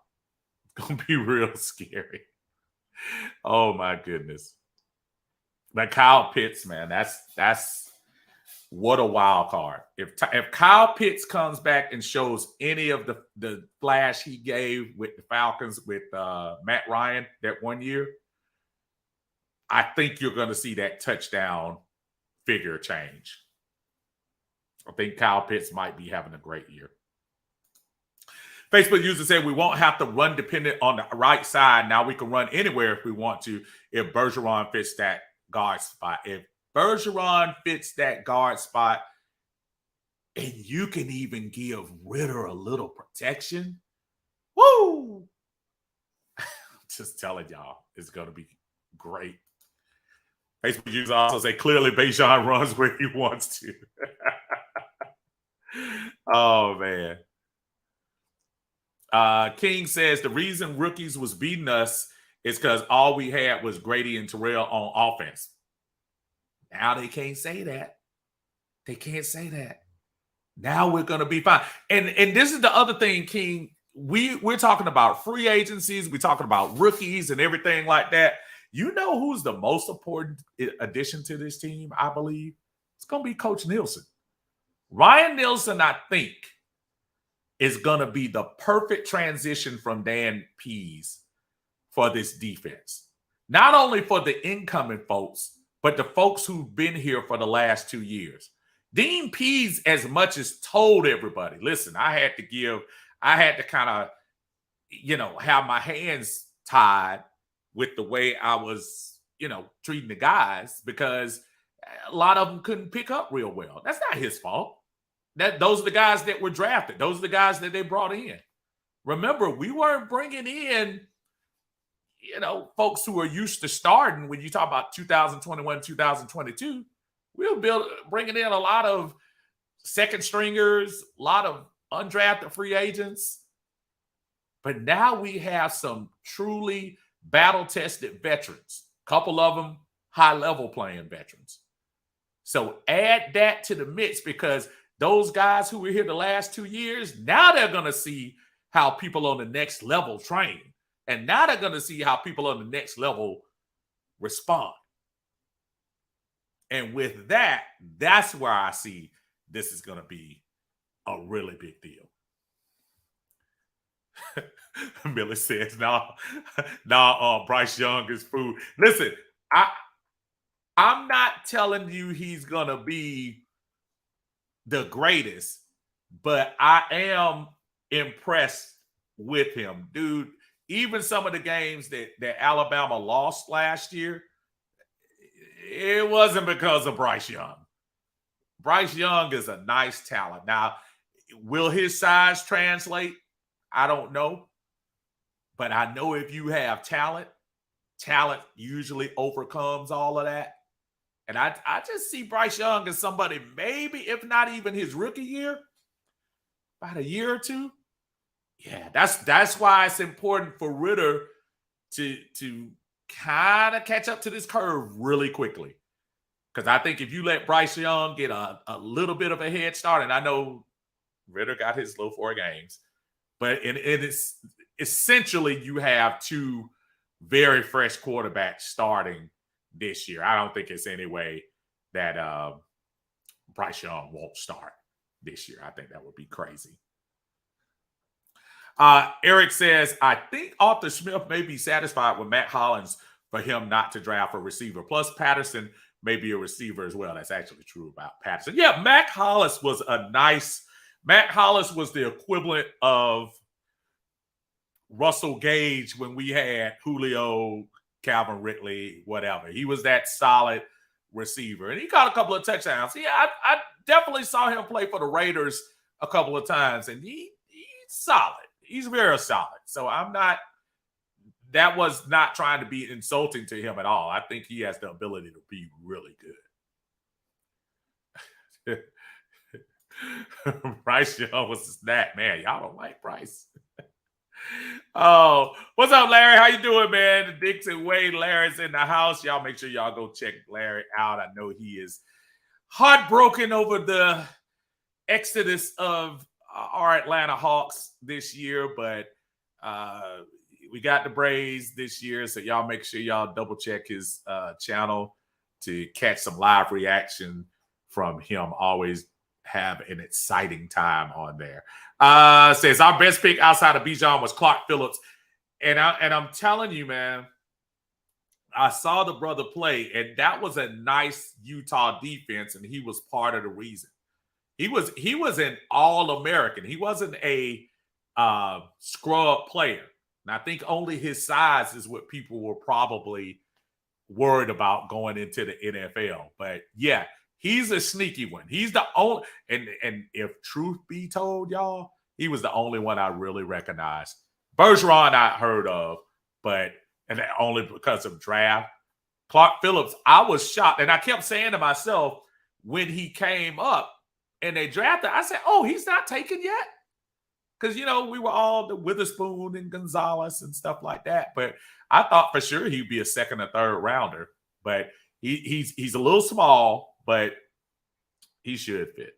S1: It's going to be real scary. Oh, my goodness. But Kyle Pitts, man, that's what a wild card. If Kyle Pitts comes back and shows any of the flash he gave with the Falcons with Matt Ryan that one year, I think you're going to see that touchdown figure change. I think Kyle Pitts might be having a great year. Facebook user said we won't have to run dependent on the right side. Now we can run anywhere if we want to if Bergeron fits that guard spot. If Bergeron fits that guard spot and you can even give Ridder a little protection, woo! Just telling y'all, it's going to be great. Facebook users also say clearly Bijan runs where he wants to. Oh, man. King says the reason rookies was beating us is because all we had was Grady and Terrell on offense. Now they can't say that. They can't say that. Now we're going to be fine. And this is the other thing, King. We're talking about free agencies. We're talking about rookies and everything like that. You know who's the most important addition to this team, I believe? It's going to be Coach Nielsen. Ryan Nielsen, I think, is going to be the perfect transition from Dan Pease for this defense. Not only for the incoming folks, but the folks who've been here for the last 2 years. Dean Pease, as much as told everybody, listen, I had to kind of, have my hands tied with the way I was, treating the guys because a lot of them couldn't pick up real well. That's not his fault. Those are the guys that were drafted. Those are the guys that they brought in. Remember, we weren't bringing in, folks who are used to starting. When you talk about 2021, 2022, we were bringing in a lot of second stringers, a lot of undrafted free agents. But now we have some truly battle-tested veterans, a couple of them high-level playing veterans. So add that to the mix because those guys who were here the last 2 years, now they're going to see how people on the next level train. And now they're going to see how people on the next level respond. And with that, that's where I see this is going to be a really big deal. Millie says, Bryce Young is food. Listen, I'm not telling you he's going to be the greatest, but I am impressed with him. Dude, even some of the games that Alabama lost last year, it wasn't because of Bryce Young. Bryce Young is a nice talent. Now, will his size translate? I don't know. But I know if you have talent usually overcomes all of that. And I just see Bryce Young as somebody, maybe if not even his rookie year, about a year or two. Yeah, that's why it's important for Ridder to kind of catch up to this curve really quickly. Because I think if you let Bryce Young get a little bit of a head start, and I know Ridder got his little 4 games, but it's essentially you have 2 very fresh quarterbacks starting this year. I don't think it's any way that Bryce Young won't start this year. I think that would be crazy. Eric says, I think Arthur Smith may be satisfied with Matt Hollins for him not to draft a receiver. Plus, Patterson may be a receiver as well. That's actually true about Patterson. Yeah, Matt Hollis was Matt Hollis was the equivalent of Russell Gage when we had Julio, Calvin Ridley, whatever. He was that solid receiver. And he caught a couple of touchdowns. Yeah, I definitely saw him play for the Raiders a couple of times, and he's solid. He's very solid. So that was not trying to be insulting to him at all. I think he has the ability to be really good. Bryce Young was that, man. Y'all don't like Bryce. Oh, what's up, Larry? How you doing, man? The Dixon Wade, Larry's in the house. Y'all make sure y'all go check Larry out. I know he is heartbroken over the exodus of our Atlanta Hawks this year, but we got the Braves this year, so y'all make sure y'all double check his channel to catch some live reaction from him. Always have an exciting time on there. Says our best pick outside of Bijan was Clark Phillips, and I'm telling you, man, I saw the brother play, and that was a nice Utah defense, and he was part of the reason. He was an All-American. He wasn't a scrub player. And I think only his size is what people were probably worried about going into the NFL. But yeah, he's a sneaky one. He's the only, and if truth be told, y'all, he was the only one I really recognized. Bergeron I heard of, but and only because of draft. Clark Phillips, I was shocked. And I kept saying to myself when he came up and they drafted, I said, oh, he's not taken yet. Because, we were all the Witherspoon and Gonzalez and stuff like that. But I thought for sure he'd be a second or third rounder. But he's a little small, but he should fit.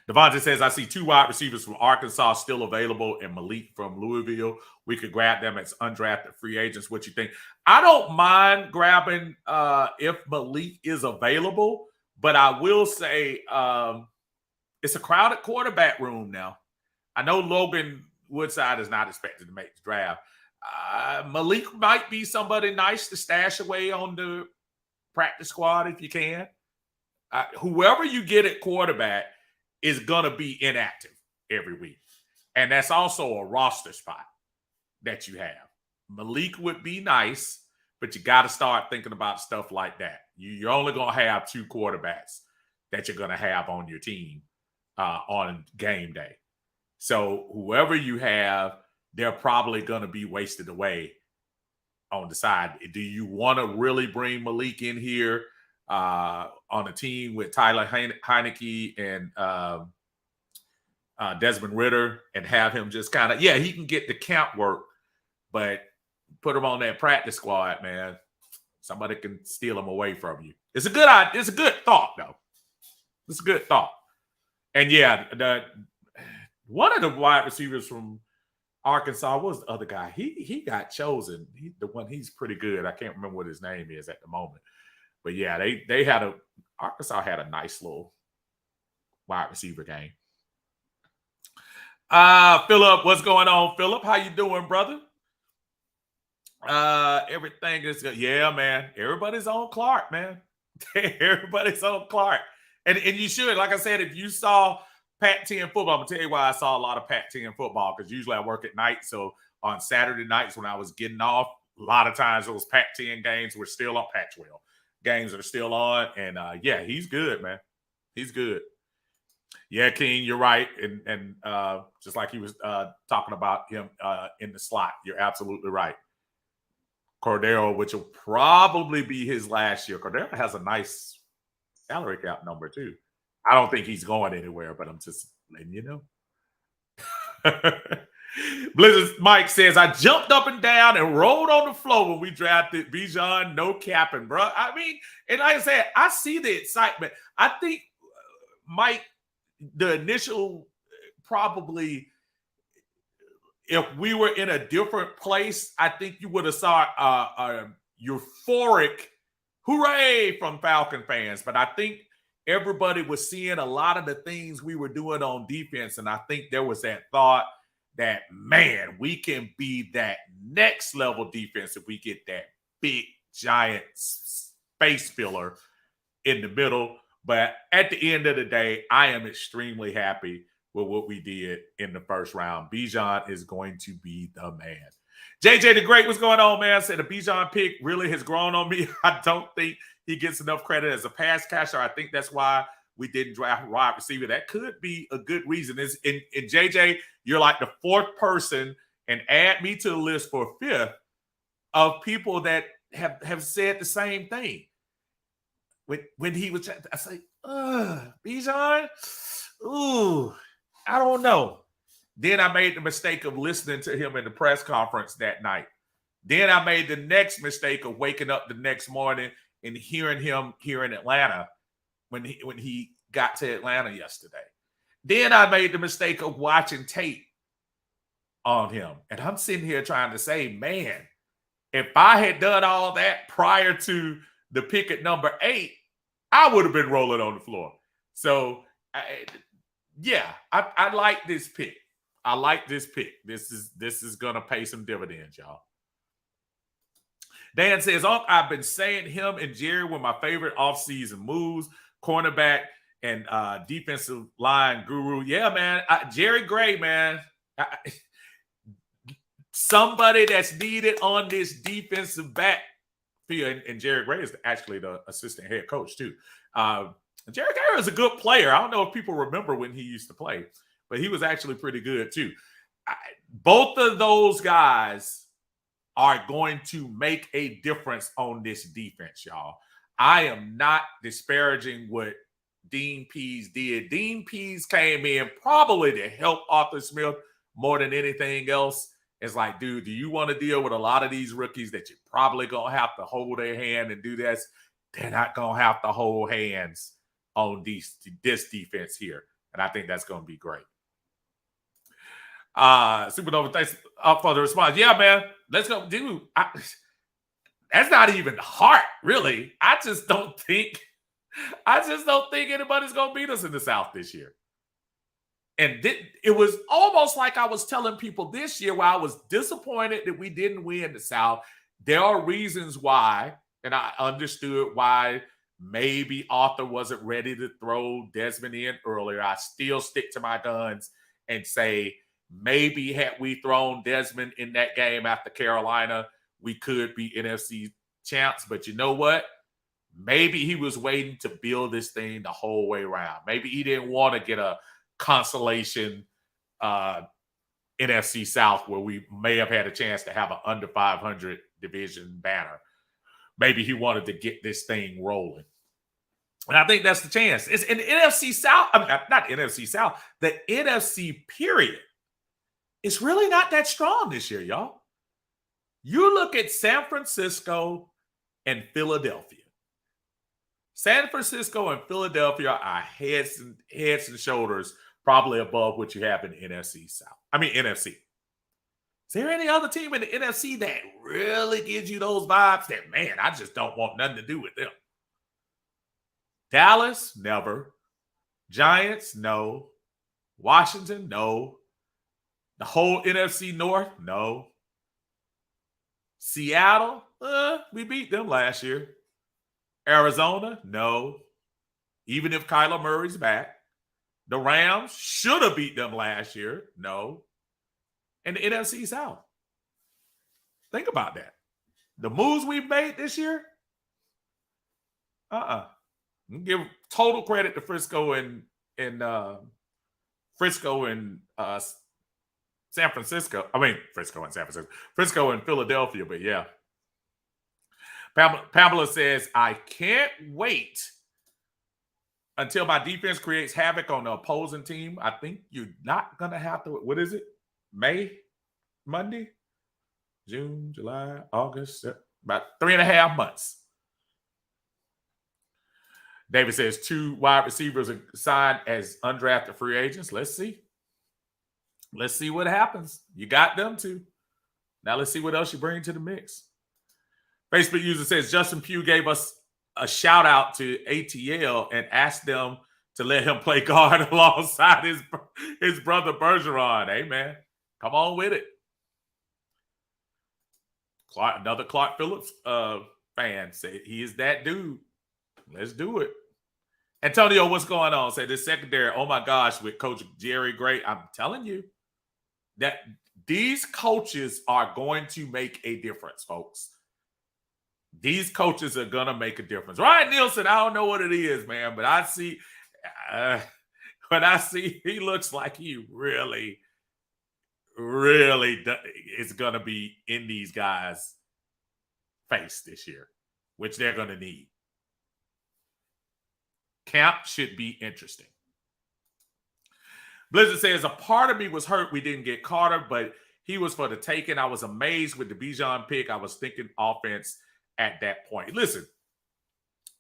S1: Devontae says, I see 2 wide receivers from Arkansas still available and Malik from Louisville. We could grab them as undrafted free agents. What you think? I don't mind grabbing if Malik is available, but I will say it's a crowded quarterback room now. I know Logan Woodside is not expected to make the draft. Malik might be somebody nice to stash away on the practice squad if you can. Whoever you get at quarterback is going to be inactive every week. And that's also a roster spot that you have. Malik would be nice, but you got to start thinking about stuff like that. You're only going to have 2 quarterbacks that you're going to have on your team on game day. So whoever you have, they're probably going to be wasted away on the side. Do you want to really bring Malik in here on a team with Tyler Heineke and Desmond Ridder and have him just kind of, he can get the camp work, but put him on that practice squad, man. Somebody can steal him away from you. It's a good thought, though. It's a good thought. And one of the wide receivers from Arkansas was the other guy. He got chosen. He's pretty good. I can't remember what his name is at the moment. But yeah, Arkansas had a nice little wide receiver game. Philip, what's going on, Philip? How you doing, brother? Everything is good. Yeah, man. Everybody's on Clark, man. Everybody's on Clark. And you should, like I said, if you saw Pac-10 football, I'm going to tell you why I saw a lot of Pac-10 football, because usually I work at night. So on Saturday nights when I was getting off, a lot of times those Pac-10 games were still on. Pac-12 games are still on. And he's good, man. He's good. Yeah, King, you're right. And just like he was talking about him in the slot, you're absolutely right. Cordero, which will probably be his last year. Cordero has a nice salary cap number, too. I don't think he's going anywhere, but I'm just letting you know. Blizzard Mike says, I jumped up and down and rolled on the floor when we drafted Bijan, no capping, bro. I mean, and like I said, I see the excitement. I think, Mike, the initial probably, if we were in a different place, I think you would have saw a euphoric hooray from Falcon fans. But I think everybody was seeing a lot of the things we were doing on defense. And I think there was that thought that, man, we can be that next level defense if we get that big, giant space filler in the middle. But at the end of the day, I am extremely happy with what we did in the first round. Bijan is going to be the man. JJ the Great, what's going on, man? Said the Bijan pick really has grown on me. I don't think he gets enough credit as a pass catcher. I think that's why we didn't draft wide receiver. That could be a good reason. In JJ, you're like the fourth person, and add me to the list for fifth of people that have said the same thing. When he was, I say, Bijan, ooh, I don't know. Then I made the mistake of listening to him in the press conference that night. Then I made the next mistake of waking up the next morning and hearing him here in Atlanta when he got to Atlanta yesterday. Then I made the mistake of watching tape on him. And I'm sitting here trying to say, man, if I had done all that prior to the pick at number 8, I would have been rolling on the floor. So, I like this pick. I like this pick. This is gonna pay some dividends, y'all. Dan says, I've been saying him and Jerry were my favorite offseason moves, cornerback and defensive line guru. Yeah, man. Jerry Gray, man. Somebody that's needed on this defensive backfield, and Jerry Gray is actually the assistant head coach too. Jerry Gray is a good player. I don't know if people remember when he used to play, but he was actually pretty good too. Both of those guys are going to make a difference on this defense, y'all. I am not disparaging what Dean Pease did. Dean Pease came in probably to help Arthur Smith more than anything else. It's like, dude, do you want to deal with a lot of these rookies that you're probably going to have to hold their hand and do this? They're not going to have to hold hands on this defense here. And I think that's going to be great. Supernova, thanks for the response. Yeah, man, let's go. Dude, that's not even hard, really. I just don't think anybody's going to beat us in the South this year. And it was almost like I was telling people this year where I was disappointed that we didn't win the South. There are reasons why, and I understood why maybe Arthur wasn't ready to throw Desmond in earlier. I still stick to my guns and say maybe had we thrown Desmond in that game after Carolina, we could be NFC champs. But you know what? Maybe he was waiting to build this thing the whole way around. Maybe he didn't want to get a consolation NFC South where we may have had a chance to have an under 500 division banner. Maybe he wanted to get this thing rolling. And I think that's the chance. It's in the NFC South. I mean, not NFC South. The NFC period. It's really not that strong this year, y'all. You look at San Francisco and Philadelphia. San Francisco and Philadelphia are heads and shoulders probably above what you have in the NFC South. I mean, NFC. Is there any other team in the NFC that really gives you those vibes that, man, I just don't want nothing to do with them? Dallas, never. Giants, no. Washington, no. The whole NFC North, no. Seattle, we beat them last year. Arizona, no. Even if Kyler Murray's back. The Rams should have beat them last year, no. And the NFC South. Think about that. The moves we've made this year, give total credit to Frisco and San Francisco. I mean, Frisco and San Francisco. Frisco and Philadelphia, but yeah. Pamela says, I can't wait until my defense creates havoc on the opposing team. I think you're not going to have to. What is it? Monday? June, July, August. About 3.5 months. David says 2 wide receivers are signed as undrafted free agents. Let's see. Let's see what happens. You got them too. Now let's see what else you bring to the mix. Facebook user says Justin Pugh gave us a shout out to ATL and asked them to let him play guard alongside his brother Bergeron. Hey, man, come on with it. Another Clark Phillips fan said he is that dude. Let's do it. Antonio, what's going on? Say this secondary, oh my gosh, with Coach Jerry Gray. I'm telling you, these coaches are going to make a difference, folks. These coaches are going to make a difference. Ryan Nielsen, I don't know what it is, man, but I see when I see he looks like he really is going to be in these guys' face this year, which they're going to need. Camp should be interesting. Blizzard says, a part of me was hurt we didn't get Carter, but he was for the taking. I was amazed with the Bijan pick. I was thinking offense at that point. Listen,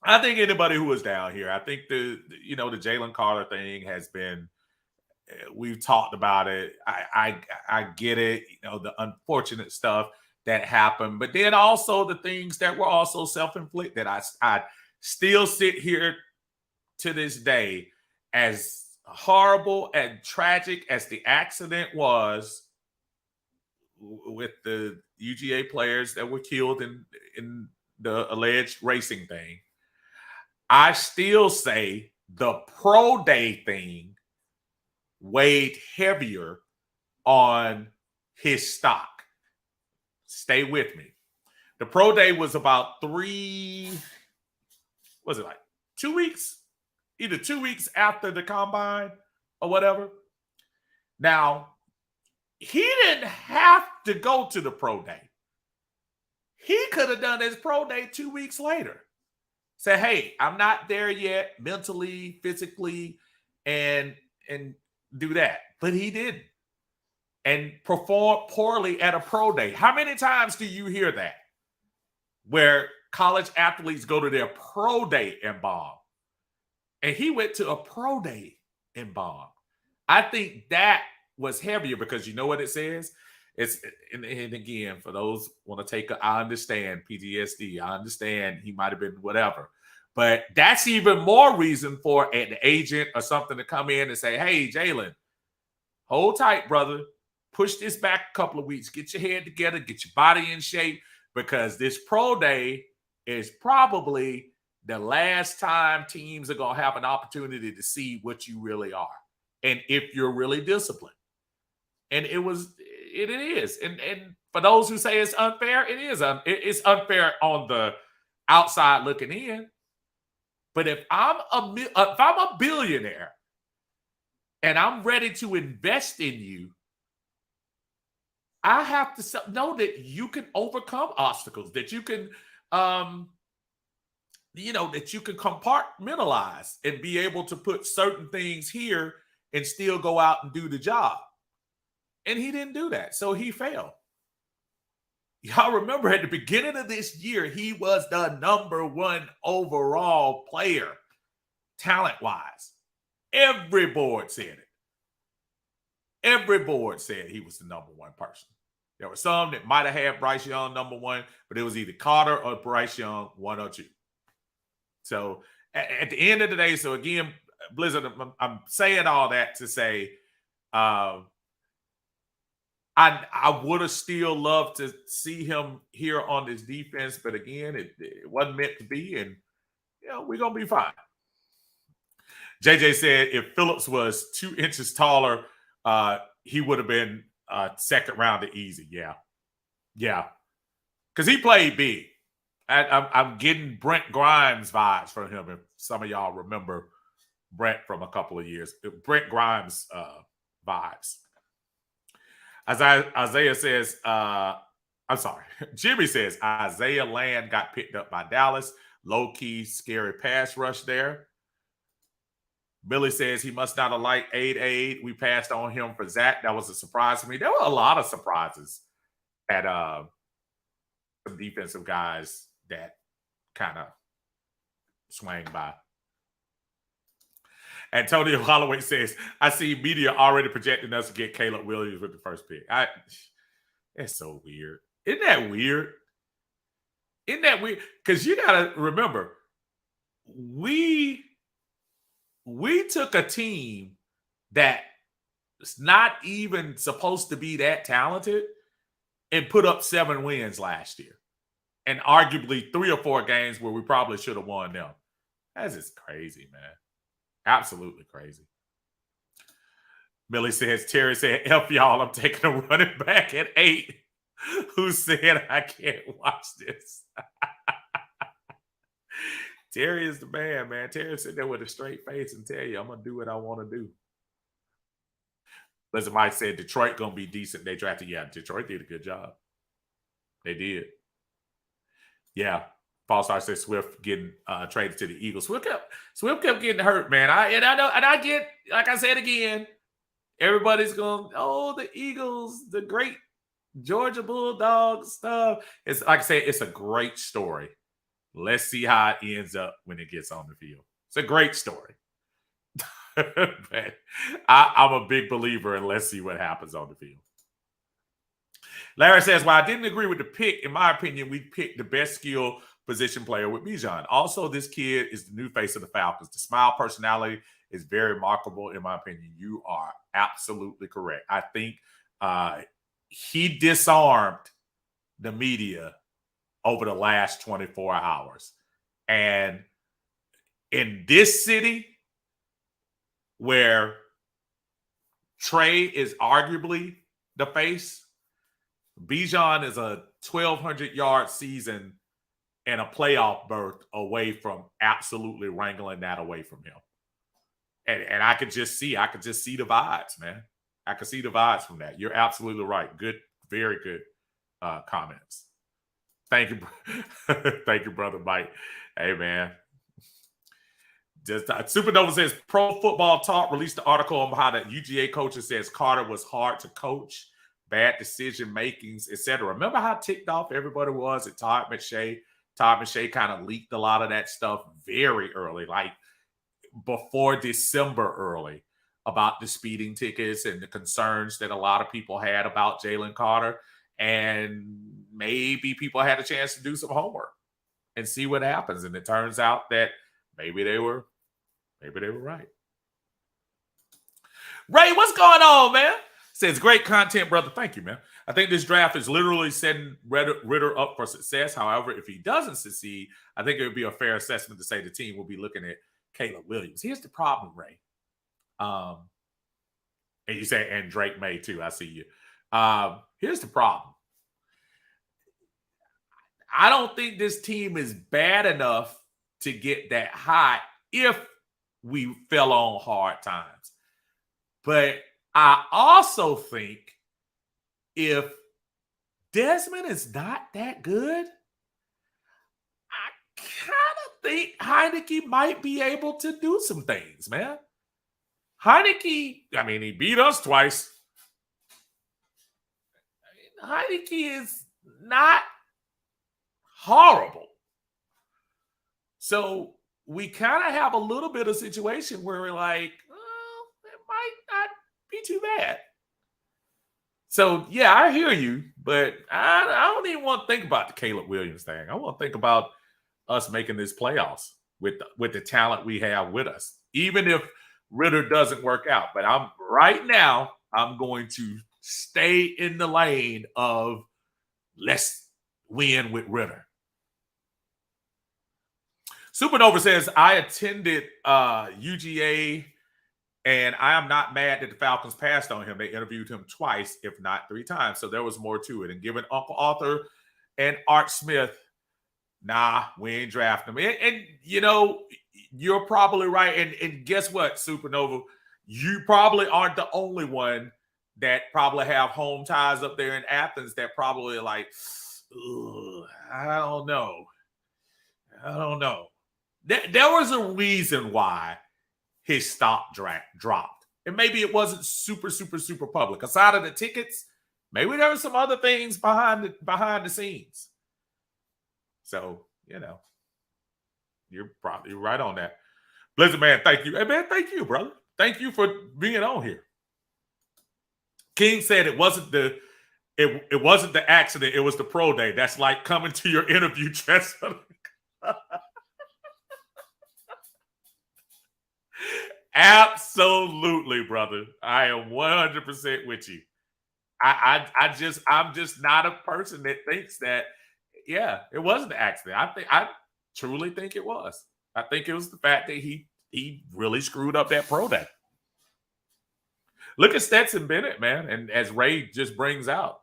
S1: I think anybody who was down here, I think the Jalen Carter thing has been, we've talked about it. I get it, the unfortunate stuff that happened, but then also the things that were also self-inflicted. I still sit here to this day, as horrible and tragic as the accident was with the UGA players that were killed in the alleged racing thing, I still say the pro day thing weighed heavier on his stock. Stay with me. The pro day was about 2 weeks? Either 2 weeks after the combine or whatever. Now, he didn't have to go to the pro day. He could have done his pro day 2 weeks later. Say, hey, I'm not there yet mentally, physically, and do that. But he didn't. And performed poorly at a pro day. How many times do you hear that? Where college athletes go to their pro day and bomb. And he went to a pro day and bomb. I think that was heavier because you know what it says? And again, for those want to take I understand PTSD. I understand he might have been whatever. But that's even more reason for an agent or something to come in and say, hey, Jalen, hold tight, brother. Push this back a couple of weeks. Get your head together. Get your body in shape. Because this pro day is probably the last time teams are going to have an opportunity to see what you really are. And if you're really disciplined. And it is. And for those who say it's unfair, it is. It's unfair on the outside looking in. But if I'm a billionaire and I'm ready to invest in you, I have to know that you can overcome obstacles, that you can that you can compartmentalize and be able to put certain things here and still go out and do the job. And he didn't do that. So he failed. Y'all remember at the beginning of this year, he was the #1 overall player, talent-wise. Every board said it. Every board said he was the #1 person. There were some that might have had Bryce Young #1, but it was either Carter or Bryce Young, 1 or 2. So at the end of the day, so again, Blizzard, I'm saying all that to say I would have still loved to see him here on this defense, but again, it wasn't meant to be, and we're going to be fine. JJ said if Phillips was 2 inches taller, he would have been second rounder easy. Yeah. Because he played big. I'm getting Brent Grimes vibes from him. If some of y'all remember Brent from a couple of years, Brent Grimes vibes. As Isaiah says, I'm sorry. Jimmy says Isaiah Land got picked up by Dallas. Low key, scary pass rush there. Billy says he must not have liked Aid. We passed on him for Zach. That was a surprise to me. There were a lot of surprises at some defensive guys that kind of swang by. Antonio Holloway says, I see media already projecting us to get Caleb Williams with the first pick. That's so weird. Isn't that weird? Because you got to remember, we took a team that's not even supposed to be that talented and put up 7 wins last year. And arguably 3 or 4 games where we probably should have won them. That's just crazy, man. Absolutely crazy. Millie says, Terry said, F y'all, I'm taking a running back at 8. Who said I can't watch this? Terry is the man. Terry sit there with a straight face and tell you, I'm going to do what I want to do. Listen, Mike said Detroit going to be decent. They drafted. Yeah, Detroit did a good job. They did. Yeah. False Star said Swift getting traded to the Eagles. Swift kept getting hurt, man. I get, like I said again, everybody's going, oh, the Eagles, the great Georgia Bulldogs stuff. It's like I say, it's a great story. Let's see how it ends up when it gets on the field. It's a great story. I'm a big believer in let's see what happens on the field. Larry says, while I didn't agree with the pick, in my opinion, we picked the best skill position player with Bijan. Also, this kid is the new face of the Falcons. The smile personality is very remarkable, in my opinion. You are absolutely correct. I think he disarmed the media over the last 24 hours. And in this city, where Trey is arguably the face, Bijan is a 1,200-yard season and a playoff berth away from absolutely wrangling that away from him. And I could just see the vibes, man. I could see the vibes from that. You're absolutely right. Good, very good comments. Thank you. Thank you, brother Mike. Hey, man. Just Supernova says Pro Football Talk released the article on how the UGA coaches says Carter was hard to coach, bad decision makings, etc. Remember how ticked off everybody was at Todd McShay? Todd McShay kind of leaked a lot of that stuff very early, like before December early, about the speeding tickets and the concerns that a lot of people had about Jalen Carter. And maybe people had a chance to do some homework and see what happens. And it turns out that maybe they were right. Ray, what's going on, man? Says great content, brother. Thank you, man. I think this draft is literally setting Ritter up for success. However, if he doesn't succeed, I think it would be a fair assessment to say the team will be looking at Caleb Williams. Here's the problem, Ray. And you say, and Drake May too. I see you. Here's the problem. I don't think this team is bad enough to get that high if we fell on hard times. But I also think if Desmond is not that good, I kind of think Heineke might be able to do some things, man. Heineke, I mean, he beat us twice. Heineke is not horrible. So we kind of have a little bit of situation where we're like, oh, it might not be too bad. So, yeah, I hear you, but I don't even want to think about the Caleb Williams thing. I want to think about us making this playoffs with the talent we have with us, even if Ritter doesn't work out. But I'm going to stay in the lane of let's win with Ritter. Supernova says, I attended UGA, and I am not mad that the Falcons passed on him. They interviewed him twice, if not 3 times. So there was more to it. And given Uncle Arthur and Art Smith, nah, we ain't drafting him. And you know, you're probably right. And guess what, Supernova? You probably aren't the only one that probably have home ties up there in Athens that probably are like, I don't know. There was a reason why his stock dropped. And maybe it wasn't super, super, super public. Aside of the tickets, maybe there were some other things behind the scenes. So, you know, you're probably right on that. Blizzard Man, thank you. Hey, man, thank you, brother. Thank you for being on here. King said it wasn't the accident, it was the pro day. That's like coming to your interview dressed up. Absolutely, brother. I am 100% with you. I'm just not a person that thinks that, yeah, it wasn't an accident. I truly think it was. I think it was the fact that he really screwed up that pro day. Look at Stetson Bennett, man. And as Ray just brings out,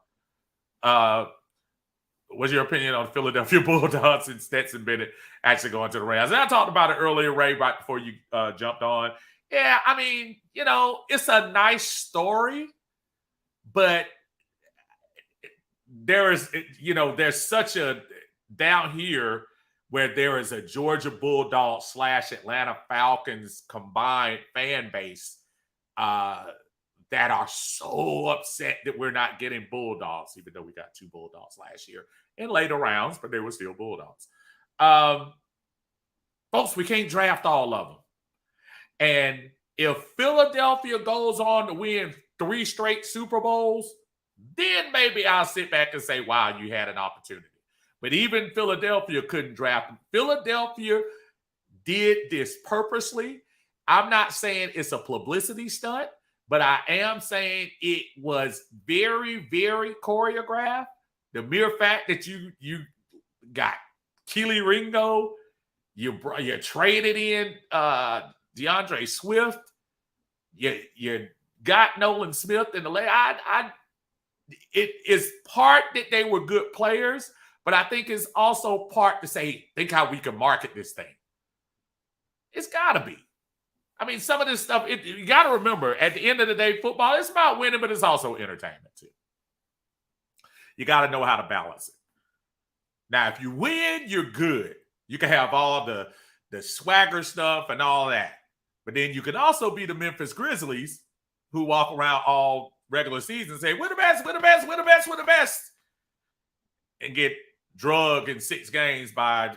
S1: what's your opinion on Philadelphia Bulldogs and Stetson Bennett actually going to the Rams? And I talked about it earlier, Ray, right before you jumped on. Yeah, I mean, it's a nice story, but there's such a down here where there is a Georgia Bulldog / Atlanta Falcons combined fan base that are so upset that we're not getting Bulldogs, even though we got 2 Bulldogs last year in later rounds, but they were still Bulldogs. Folks, we can't draft all of them. And if Philadelphia goes on to win 3 straight Super Bowls, then maybe I'll sit back and say, wow, you had an opportunity. But even Philadelphia couldn't draft them. Philadelphia did this purposely. I'm not saying it's a publicity stunt, but I am saying it was very, very choreographed. The mere fact that you got Keely Ringo, you traded in DeAndre Swift, you got Nolan Smith in the late. It is part that they were good players, but I think it's also part to say, think how we can market this thing. It's got to be. I mean, some of this stuff, you got to remember, at the end of the day, football, it's about winning, but it's also entertainment too. You got to know how to balance it. Now, if you win, you're good. You can have all the swagger stuff and all that. But then you can also be the Memphis Grizzlies who walk around all regular season and say, we're the best, we're the best, we're the best, we're the best. And get drugged in 6 games by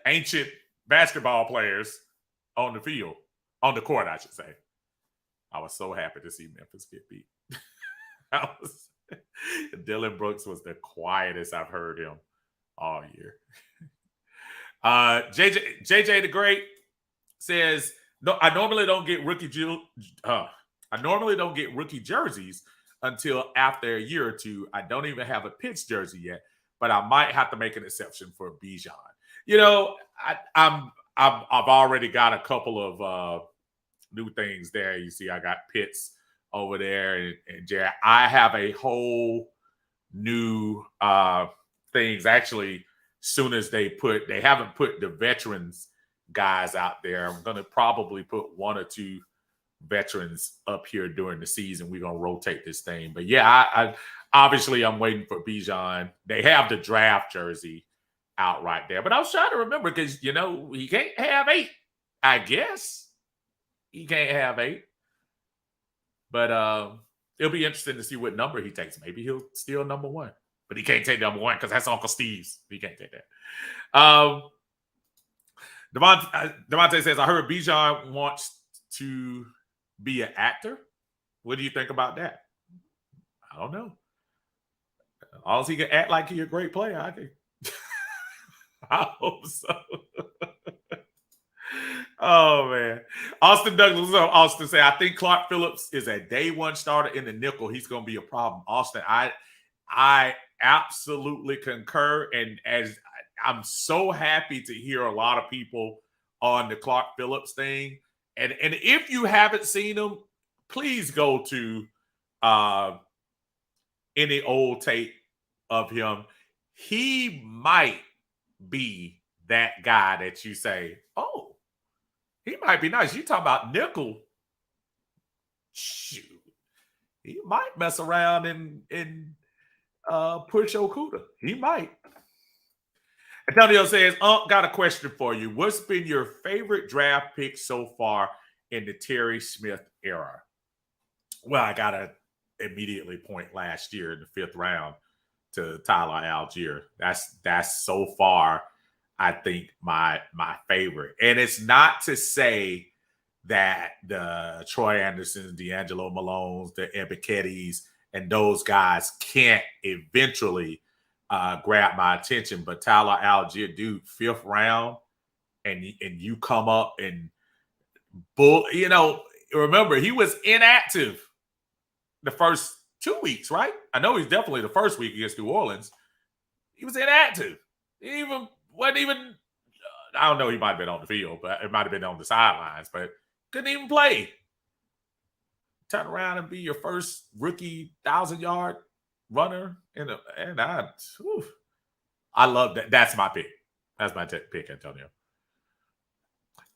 S1: ancient basketball players on the field, on the court, I should say. I was so happy to see Memphis get beat. Dylan Brooks was the quietest I've heard him all year. JJ the Great says, "No, I normally don't get rookie jerseys until after a year or two. I don't even have a Pitts jersey yet, but I might have to make an exception for Bijan. I've already got a couple of new things there. You see, I got Pitts over there, and Jerry. I have a whole new things. Actually, soon as they haven't put the veterans guys out there. I'm going to probably put 1 or 2 veterans up here during the season. We're going to rotate this thing. But yeah, I obviously I'm waiting for Bijan. They have the draft jersey out right there. But I was trying to remember because, he can't have 8. I guess he can't have 8. But it'll be interesting to see what number he takes. Maybe he'll steal number 1. But he can't take number 1 because that's Uncle Steve's. He can't take that. Devontae says, I heard Bijan wants to be an actor. What do you think about that? I don't know. As long as he can act like he's a great player, I think. I hope so. Oh, man. Austin Douglas, what's up? Austin say, I think Clark Phillips is a day 1 starter in the nickel. He's going to be a problem. Austin, I absolutely concur. And as I'm so happy to hear a lot of people on the Clark Phillips thing. And if you haven't seen him, please go to any old tape of him. He might be that guy that you say, oh, he might be nice. You talk about nickel. Shoot. He might mess around and push Okuda. He might. Antonio says, got a question for you. What's been your favorite draft pick so far in the Terry Smith era? Well, I got to immediately point last year in the 5th round to Tyler Algier. That's so far, I think, my favorite. And it's not to say that the Troy Andersons, D'Angelo Malones, the Ebikettis, and those guys can't eventually grab my attention, but Tyler Algier, dude, 5th round, and you come up and remember he was inactive the first 2 weeks, right? I know he's definitely the first week against New Orleans. He was inactive. He wasn't even. I don't know. He might have been on the field, but it might have been on the sidelines. But Couldn't even play. Turn around and be your first rookie 1,000-yard runner. And I love that. That's my pick. That's my pick, Antonio.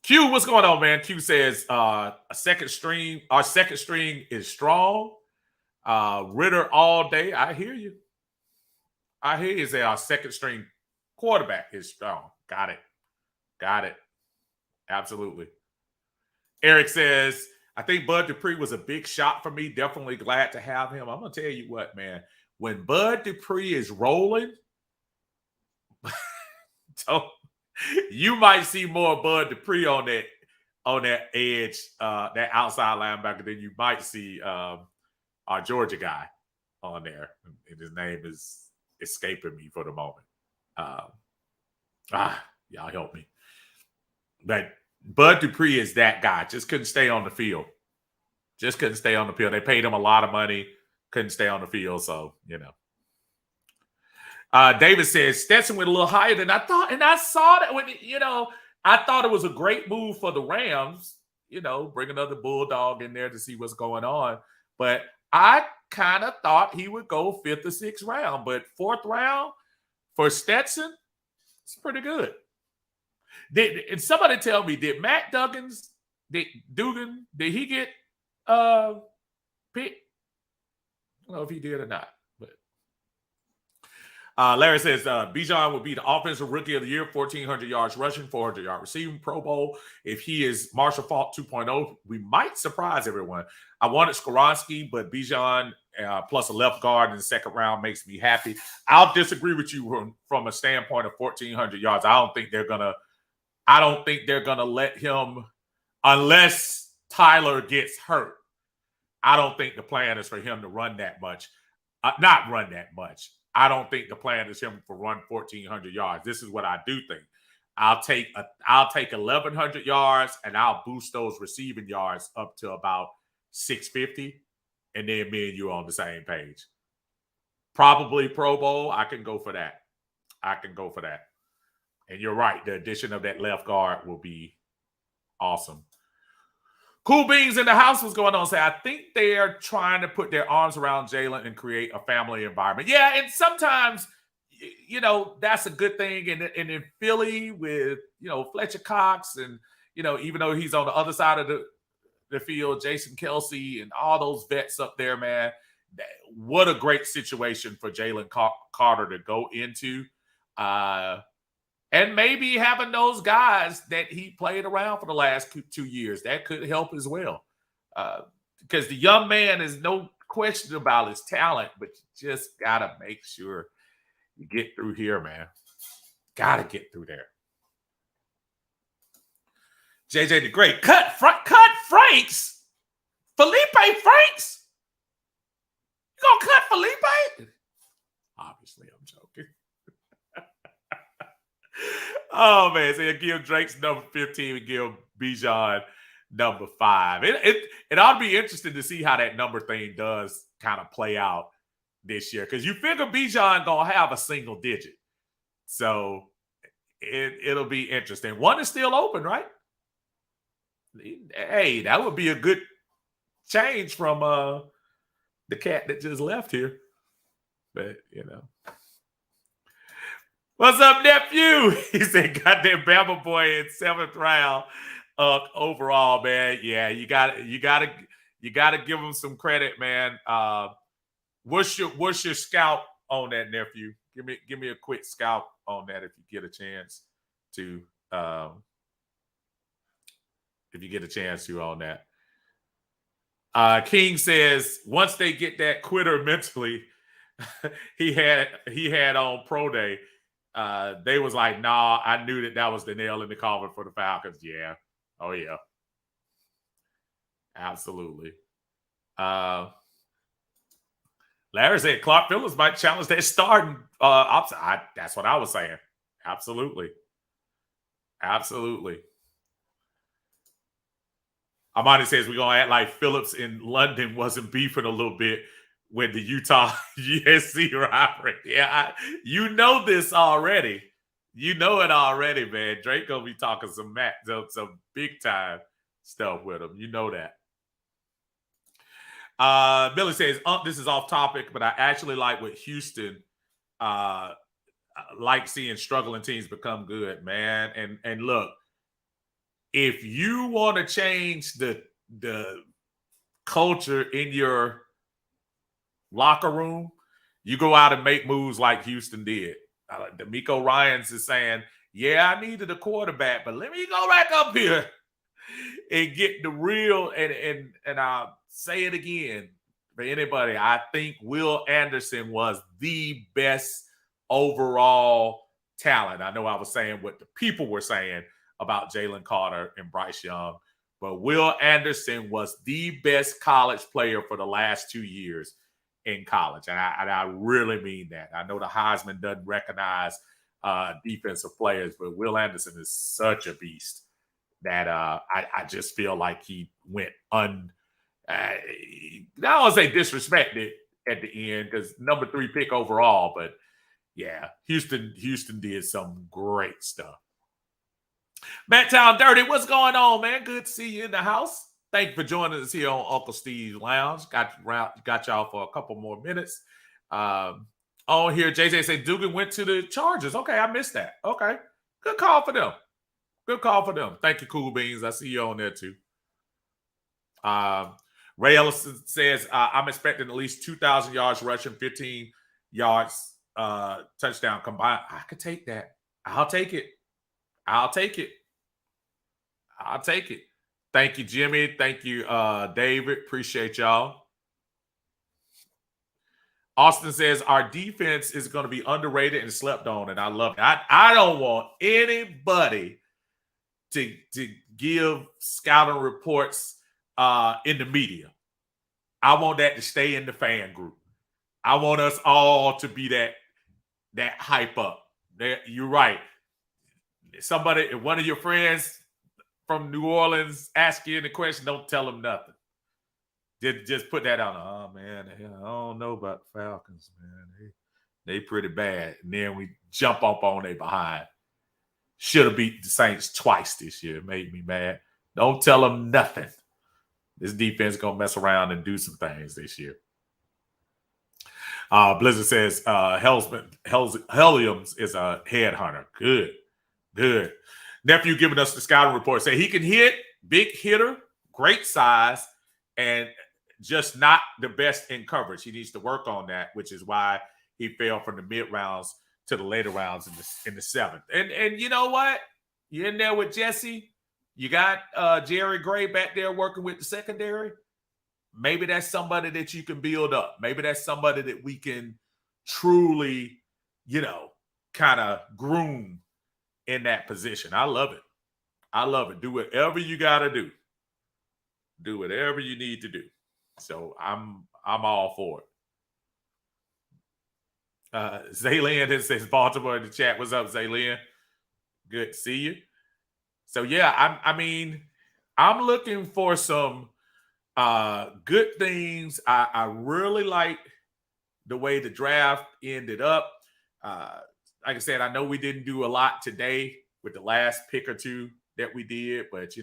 S1: Q, what's going on, man? Q says our second string is strong. Ritter all day. I hear you. Say our second string quarterback is strong. Got it. Absolutely. Eric says, I think Bud Dupree was a big shot for me. Definitely glad to have him. I'm going to tell you what, man. When Bud Dupree is rolling, so you might see more Bud Dupree on that edge, that outside linebacker than you might see our Georgia guy on there. And his name is escaping me for the moment. Y'all help me. But Bud Dupree is that guy. Just couldn't stay on the field. They paid him a lot of money. Couldn't stay on the field. So, David says Stetson went a little higher than I thought. And I saw that when, I thought it was a great move for the Rams, bring another Bulldog in there to see what's going on. But I kind of thought he would go 5th or 6th round. But 4th round for Stetson, it's pretty good. And somebody tell me, did Matt Dugan, did he get picked? I don't know if he did or not. But Larry says Bijan will be the offensive rookie of the year, 1,400 yards rushing, 400-yard receiving, Pro Bowl. If he is Marshall Faulk 2.0, we might surprise everyone. I wanted Skoronski, but Bijan plus a left guard in the 2nd round makes me happy. I'll disagree with you from a standpoint of 1,400 yards. I don't think they're gonna let him, unless Tyler gets hurt. I don't think the plan is for him to run that much. Not run that much. I don't think the plan is him to run 1,400 yards. This is what I do think. I'll take 1,100 yards and I'll boost those receiving yards up to about 650, and then me and you are on the same page. Probably Pro Bowl. I can go for that. And you're right. The addition of that left guard will be awesome. Cool Beans in the house was going on. Say, I think they are trying to put their arms around Jalen and create a family environment. Yeah, and sometimes, that's a good thing. And in Philly with, Fletcher Cox and, even though he's on the other side of the field, Jason Kelsey and all those vets up there, man, what a great situation for Jalen Carter to go into. And maybe having those guys that he played around for the last 2 years, that could help as well. Because the young man is no question about his talent, but you just got to make sure you get through here, man. Got to get through there. JJ the Great. Cut Franks? Felipe Franks? You going to cut Felipe? Obviously, I'm joking. Oh, man. So you give Drake's number 15 and give Bijan number 5. It ought to be interesting to see how that number thing does kind of play out this year. Because you figure Bijan going to have a single digit. So it'll be interesting. One is still open, right? Hey, that would be a good change from the cat that just left here. But, What's up, nephew? He said, got that Bama boy in 7th round overall, man. Yeah, you gotta give him some credit, man. What's your scout on that, nephew? Give me a quick scout on that if you get a chance to on that. King says once they get that quitter mentally, he had on pro day. They was like, nah, I knew that was the nail in the coffin for the Falcons. Yeah. Oh, yeah. Absolutely. Larry said Clark Phillips might challenge that starting. That's what I was saying. Absolutely. Amani says we're going to act like Phillips in London wasn't beefing a little bit with the Utah USC rivalry. Yeah, you know this already. You know it already, man. Drake gonna be talking some big time stuff with him. You know that. Billy says, this is off topic, but I actually like what Houston like seeing struggling teams become good, man. And look, if you want to change the culture in your locker room, you go out and make moves like Houston did. D'Amico Ryans is saying, yeah, I needed a quarterback, but let me go back up here and get the real, and I'll say it again for anybody. I think Will Anderson was the best overall talent. I know I was saying what the people were saying about Jalen Carter and Bryce Young, but Will Anderson was the best college player for the last 2 years in college. And I really mean that. I know the Heisman doesn't recognize defensive players, but Will Anderson is such a beast that I just feel like he went I don't want to say disrespected at the end, because number 3 pick overall, but yeah, Houston did some great stuff. Matt Town Dirty, what's going on, man? Good to see you in the house. Thank you for joining us here on Uncle Steve's Lounge. Got y'all for a couple more minutes. On here, JJ said Dugan went to the Chargers. Okay, I missed that. Okay, good call for them. Good call for them. Thank you, Cool Beans. I see you on there too. Ray Ellison says, I'm expecting at least 2,000 yards rushing, 15 yards touchdown combined. I could take that. I'll take it. Thank you, Jimmy. Thank you, David. Appreciate y'all. Austin says, our defense is going to be underrated and slept on, and I love it. I don't want anybody to give scouting reports in the media. I want that to stay in the fan group. I want us all to be that hype up. You're right. Somebody, if one of your friends from New Orleans ask you the question, don't tell them nothing. Just put that on. Oh man, I don't know about the Falcons, man. They pretty bad. And then we jump up on their behind. Should have beat the Saints twice this year. It made me mad. Don't tell them nothing. This defense is going to mess around and do some things this year. Blizzard says Helliums is a headhunter. Good. Nephew giving us the scouting report. Say he can hit, big hitter, great size, and just not the best in coverage. He needs to work on that, which is why he fell from the mid rounds to the later rounds in the 7th. And you know what? You're in there with Jesse. You got Jerry Gray back there working with the secondary. Maybe that's somebody that you can build up. Maybe that's somebody that we can truly, kind of groom in that position. I love it. Do whatever you got to do. Do whatever you need to do. So I'm all for it. Zaylin says Baltimore in the chat. What's up, Zaylin? Good to see you. So yeah, I'm looking for some good things. I really like the way the draft ended up. Like I said, I know we didn't do a lot today with the last pick or two that we did, but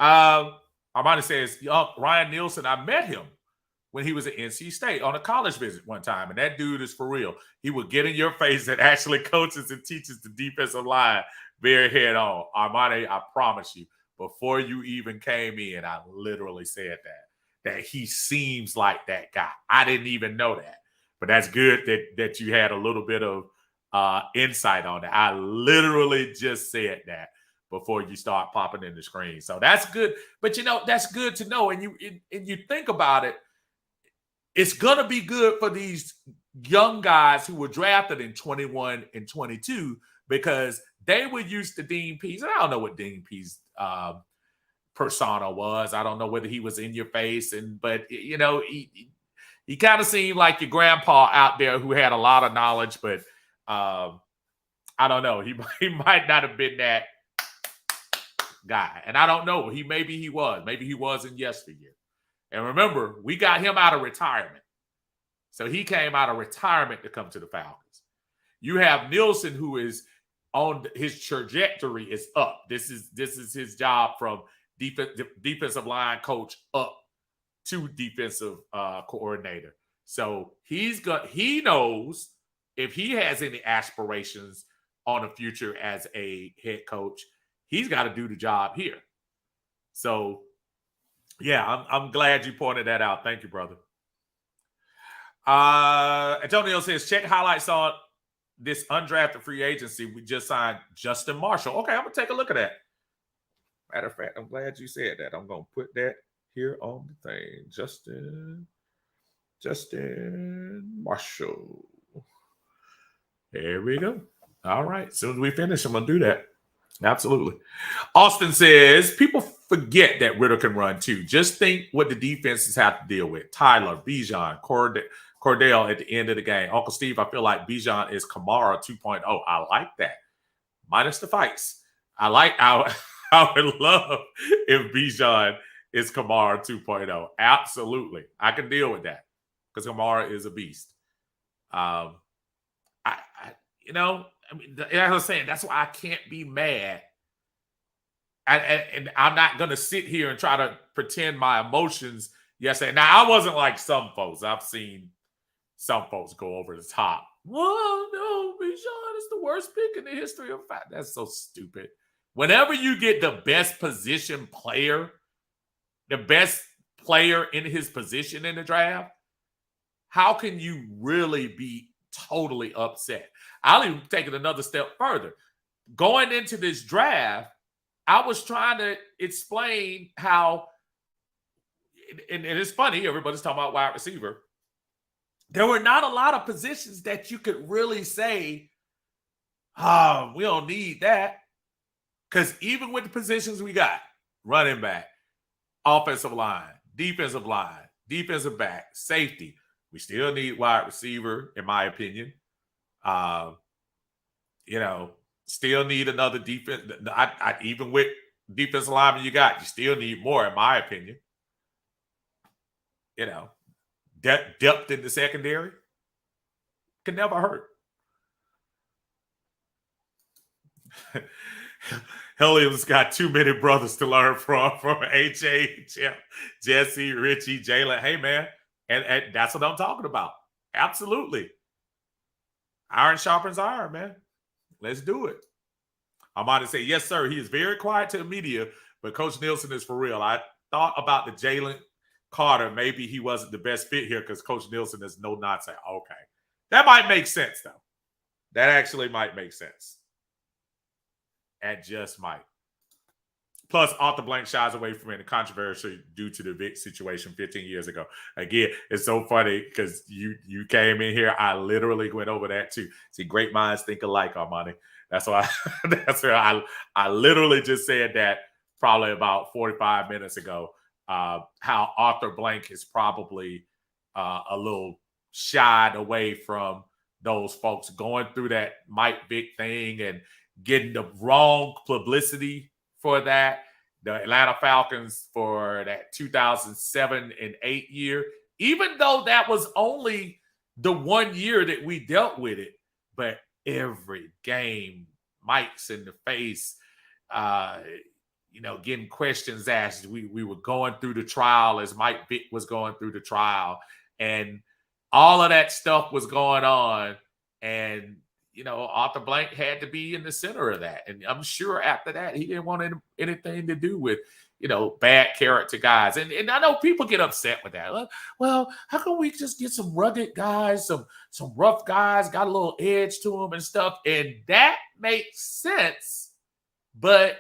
S1: Armani says, Ryan Nielsen, I met him when he was at NC State on a college visit one time, and that dude is for real. He would get in your face and actually coaches and teaches the defensive line very head on. Armani, I promise you, before you even came in, I literally said that he seems like that guy. I didn't even know that, but that's good that you had a little bit of insight on that. I literally just said that before you start popping in the screen. So that's good. But that's good to know. And you think about it, it's gonna be good for these young guys who were drafted in 21 and 22 because they were used to Dean Pease. And I don't know what Dean Pease persona was. I don't know whether he was in your face, but he kind of seemed like your grandpa out there who had a lot of knowledge, but I don't know. He might not have been that guy. And I don't know. Maybe he was. Maybe he was in yesteryear. And remember, we got him out of retirement. So he came out of retirement to come to the Falcons. You have Nielsen, who is on his trajectory is up. This is his job from defensive line coach up to defensive coordinator. So he knows if he has any aspirations on the future as a head coach, he's got to do the job here. So, yeah, I'm glad you pointed that out. Thank you, brother. Antonio says, check highlights on this undrafted free agency. We just signed Justin Marshall. Okay, I'm going to take a look at that. Matter of fact, I'm glad you said that. I'm going to put that here on the thing. Justin Marshall. There we go. All right. As soon as we finish, I'm going to do that. Absolutely. Austin says, people forget that Ritter can run too. Just think what the defenses have to deal with. Tyler, Bijan, Cordell at the end of the game. Uncle Steve, I feel like Bijan is Kamara 2.0. I like that. Minus the fights. I would love if Bijan is Kamara 2.0. Absolutely. I can deal with that because Kamara is a beast. As I was saying, that's why I can't be mad. And I'm not going to sit here and try to pretend my emotions yesterday. Now, I wasn't like some folks. I've seen some folks go over the top. Well, no, Bijan is the worst pick in the history of fact. That's so stupid. Whenever you get the best position player, the best player in his position in the draft, how can you really be totally upset? I'll even take it another step further. Going into this draft, I was trying to explain how, and it's funny, everybody's talking about wide receiver. There were not a lot of positions that you could really say, we don't need that. Because even with the positions we got, running back, offensive line, defensive back, safety, we still need wide receiver, in my opinion. Still need another defense. Even with defensive lineman you got, you still need more, in my opinion. Depth in the secondary can never hurt. Helium's got too many brothers to learn from AJ, Jesse, Richie, Jalen. Hey, man. And that's what I'm talking about. Absolutely. Iron sharpens iron, man. Let's do it. I'm about to say, yes, sir. He is very quiet to the media, but Coach Nielsen is for real. I thought about the Jalen Carter. Maybe he wasn't the best fit here because Coach Nielsen is no nonsense. Okay. That might make sense, though. That actually might make sense. That just might. Plus, Arthur Blank shies away from any controversy due to the Vic situation 15 years ago. Again, it's so funny because you came in here. I literally went over that too. See, great minds think alike, Armani. That's why I literally just said that probably about 45 minutes ago. How Arthur Blank is probably a little shied away from those folks going through that Mike Vick thing and getting the wrong publicity for that. The Atlanta Falcons for that 2007 and 8 year, even though that was only the 1 year that we dealt with it, but every game, Mike's in the face, getting questions asked. We were going through the trial as Mike Vick was going through the trial, and all of that stuff was going on, and Arthur Blank had to be in the center of that. And I'm sure after that, he didn't want anything to do with, bad character guys. And I know people get upset with that. Well, how come we just get some rugged guys, some rough guys, got a little edge to them and stuff? And that makes sense. But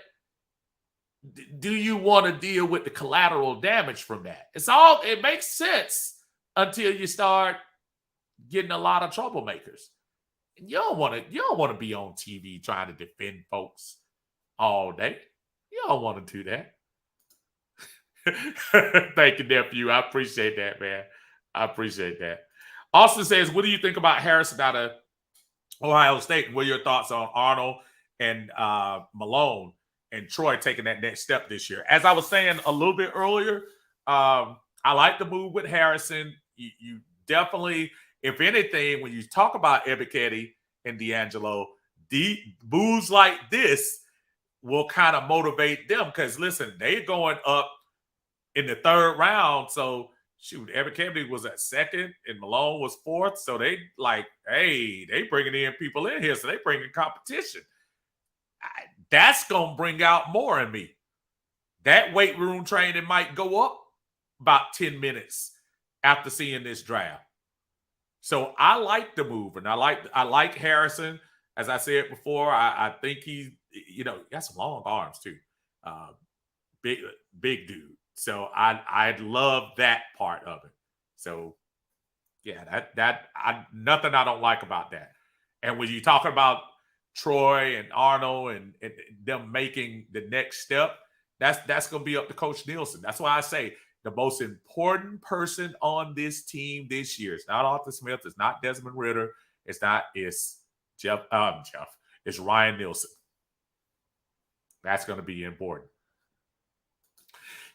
S1: do you want to deal with the collateral damage from that? It makes sense until you start getting a lot of troublemakers. You don't want to be on TV trying to defend folks all day. You don't want to do that. Thank you, nephew. I appreciate that, man. I appreciate that. Austin says, what do you think about Harrison out of Ohio State? What are your thoughts on Arnold and Malone and Troy taking that next step this year? As I was saying a little bit earlier, I like the move with Harrison. You definitely... If anything, when you talk about Ebiketie and D'Angelo, moves like this will kind of motivate them because listen, they're going up in the third round. So shoot, Evan Kennedy was at second and Malone was fourth. So they like, hey, they bringing in people in here. So they bringing competition. That's going to bring out more in me. That weight room training might go up about 10 minutes after seeing this draft. So I like the move, and I like Harrison. As I said before, I think he got some long arms too. Big dude. So I love that part of it. So yeah, nothing I don't like about that. And when you talk about Troy and Arnold and them making the next step, that's going to be up to Coach Nielsen. That's why I say the most important person on this team this year. It's not Arthur Smith. It's not Desmond Ridder. It's Jeff. It's Ryan Nielsen. That's going to be important.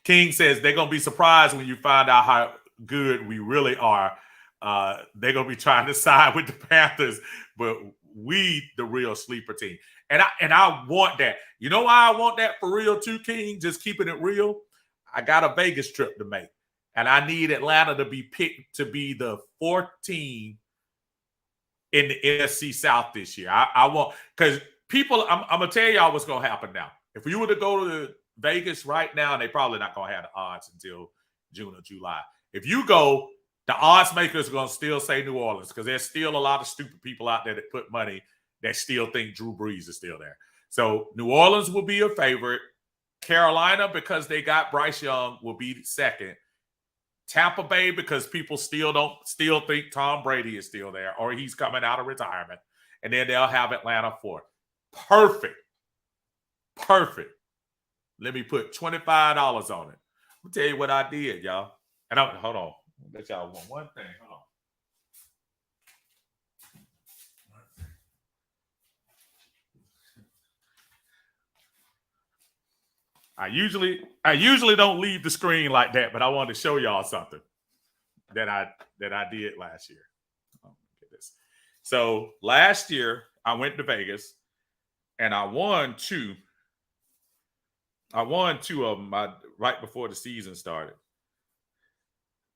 S1: King says they're going to be surprised when you find out how good we really are. They're going to be trying to side with the Panthers, but we the real sleeper team. And I want that. You know why I want that for real too, King? Just keeping it real. I got a Vegas trip to make, and I need Atlanta to be picked to be the fourth team in the NFC South this year. I want, because people, I'm going to tell y'all what's going to happen now. If we were to go to Vegas right now, and they probably not going to have the odds until June or July. If you go, the odds makers are going to still say New Orleans because there's still a lot of stupid people out there that put money that still think Drew Brees is still there. So New Orleans will be a favorite. Carolina, because they got Bryce Young, will be second. Tampa Bay, because people still think Tom Brady is still there or he's coming out of retirement. And then they'll have Atlanta fourth. Perfect. Let me put $25 on it. I'll tell you what I did, y'all. And hold on. I'll bet y'all one thing. Hold on. I usually don't leave the screen like that, but I wanted to show y'all something that I did last year. Oh, look at this. So last year I went to Vegas and I won two of them right before the season started.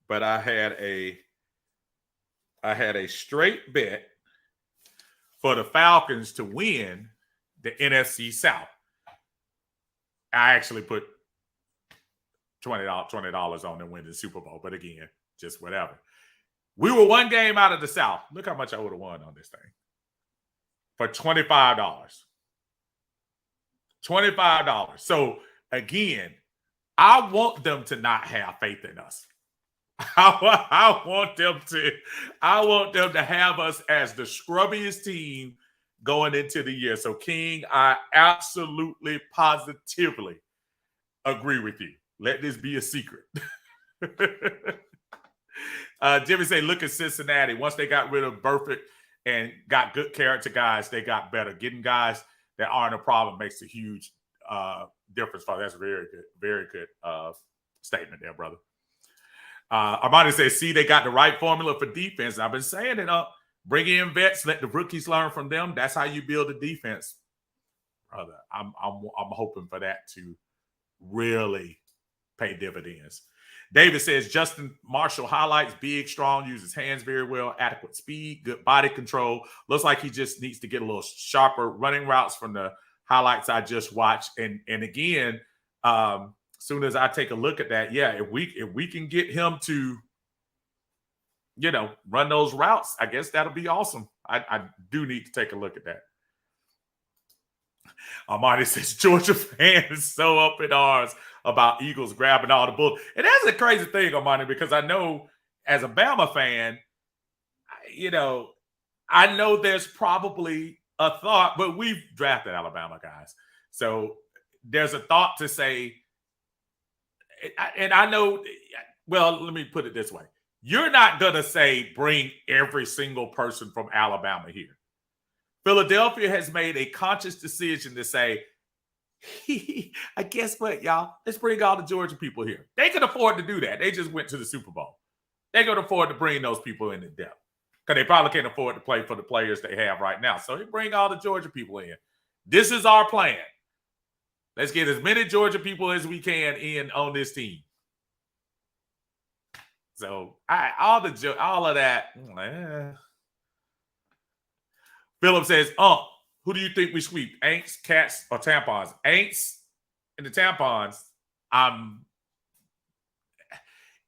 S1: But I had a straight bet for the Falcons to win the NFC South. I actually put $20 on them winning the Super Bowl, but again, just whatever. We were one game out of the South. Look how much I would have won on this thing. For $25. $25. So again, I want them to not have faith in us. I want them to have us as the scrubbiest team going into the year. So, King, I absolutely, positively agree with you. Let this be a secret. Jimmy say, look at Cincinnati. Once they got rid of Burfict and got good character guys, they got better. Getting guys that aren't a problem makes a huge difference. That's very good statement there, brother. Armani says, see, they got the right formula for defense. I've been saying it up. Bring in vets, let the rookies learn from them. That's how you build a defense, brother. I'm hoping for that to really pay dividends. David says Justin Marshall highlights big, strong, uses hands very well, adequate speed, good body control. Looks like he just needs to get a little sharper running routes from the highlights I just watched. And again, as soon as I take a look at that, yeah, if we can get him to run those routes, I guess that'll be awesome. I do need to take a look at that. Armani says Georgia fans so up in arms about Eagles grabbing all the bull. And that's a crazy thing, Armani, because I know as a Bama fan, I know there's probably a thought, but we've drafted Alabama guys. So there's a thought to say, and I know, well, let me put it this way. You're not going to say bring every single person from Alabama here. Philadelphia has made a conscious decision to say, I guess what, y'all? Let's bring all the Georgia people here. They can afford to do that. They just went to the Super Bowl. They can afford to bring those people in depth because they probably can't afford to play for the players they have right now. So they bring all the Georgia people in. This is our plan. Let's get as many Georgia people as we can in on this team. So all of that. Philip says, who do you think we sweep? Aints, Cats, or Tampons? Aints and the Tampons.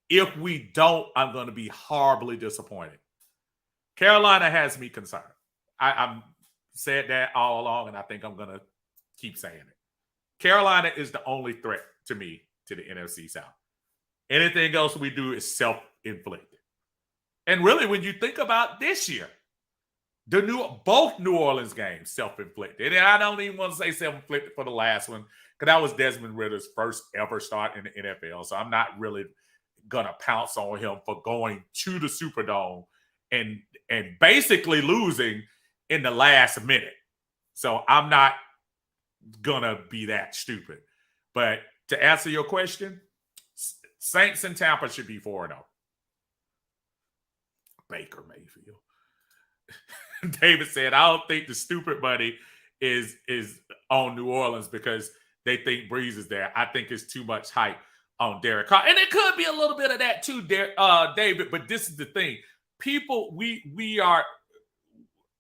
S1: If we don't, I'm going to be horribly disappointed. Carolina has me concerned. I'm said that all along, and I think I'm going to keep saying it. Carolina is the only threat to me to the NFC South. Anything else we do is self-inflicted. And really, when you think about this year, both New Orleans games self-inflicted. And I don't even want to say self-inflicted for the last one, because that was Desmond Ritter's first ever start in the NFL. So I'm not really going to pounce on him for going to the Superdome and basically losing in the last minute. So I'm not going to be that stupid. But to answer your question, Saints and Tampa should be 4-0. Baker Mayfield. David said, I don't think the stupid money is on New Orleans because they think Breeze is there. I think it's too much hype on Derek Carr. And it could be a little bit of that too, David, but this is the thing. People, we are,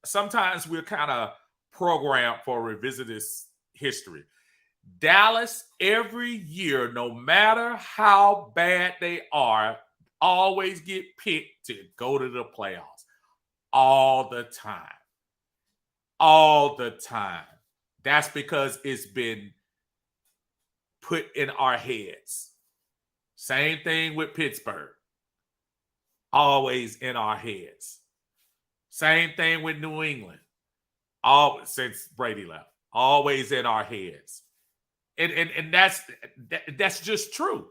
S1: sometimes we're kind of programmed for revisionist history. Dallas, every year, no matter how bad they are, always get picked to go to the playoffs. All the time. All the time. That's because it's been put in our heads. Same thing with Pittsburgh. Always in our heads. Same thing with New England. Always, since Brady left. Always in our heads. And that's just true.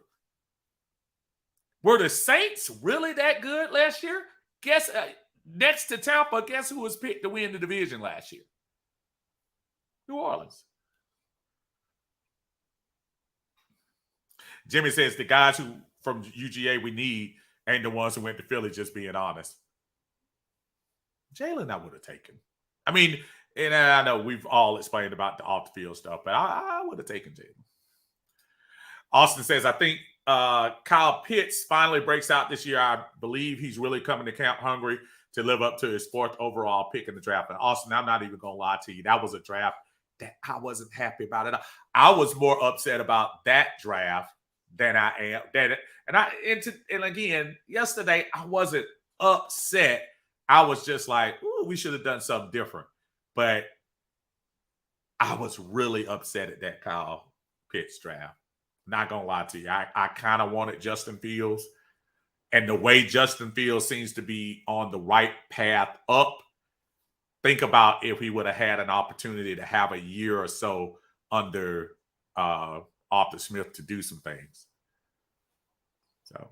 S1: Were the Saints really that good last year? Guess next to Tampa, guess who was picked to win the division last year? New Orleans. Jimmy says the guys who from UGA we need ain't the ones who went to Philly, just being honest. Jalen, I would have taken. I mean, and I know we've all explained about the off-the-field stuff, but I would have taken Jalen. Austin says, I think Kyle Pitts finally breaks out this year. I believe he's really coming to camp hungry to live up to his 4th overall pick in the draft. And Austin, I'm not even going to lie to you. That was a draft that I wasn't happy about it. I was more upset about that draft than I am. And again, yesterday, I wasn't upset. I was just like, ooh, we should have done something different. But I was really upset at that Kyle Pitts draft. Not going to lie to you. I kind of wanted Justin Fields. And the way Justin Fields seems to be on the right path up, think about if he would have had an opportunity to have a year or so under Arthur Smith to do some things. So,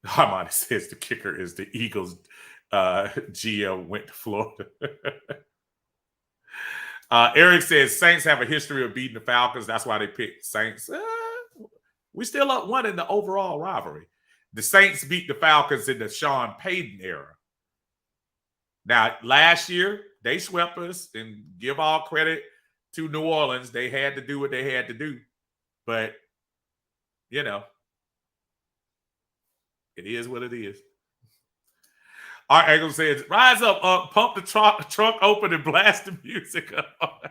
S1: Armani says the kicker is the Eagles. Gio went to Florida. Eric says Saints have a history of beating the Falcons. That's why they picked Saints. We still up 1 in the overall rivalry. The Saints beat the Falcons in the Sean Payton era. Now, last year, they swept us, and give all credit to New Orleans. They had to do what they had to do. But, you know, it is what it is. Art Angle says, rise up, pump the trunk open and blast the music up.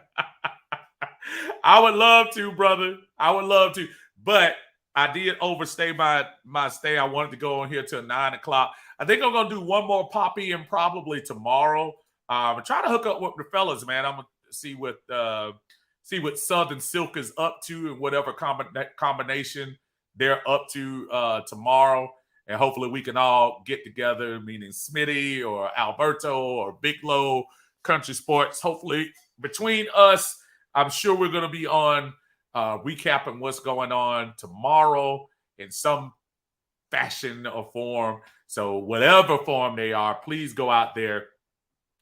S1: I would love to, brother. I would love to. But I did overstay my stay. I wanted to go on here till 9 o'clock. I think I'm going to do one more pop-in probably tomorrow. I'm trying to hook up with the fellas, man. I'm going to see what Southern Silk is up to and whatever combination they're up to tomorrow. And hopefully we can all get together, meaning Smitty or Alberto or Big Low, Country Sports. Hopefully between us, I'm sure we're going to be on recapping what's going on tomorrow in some fashion or form. So whatever form they are, please go out there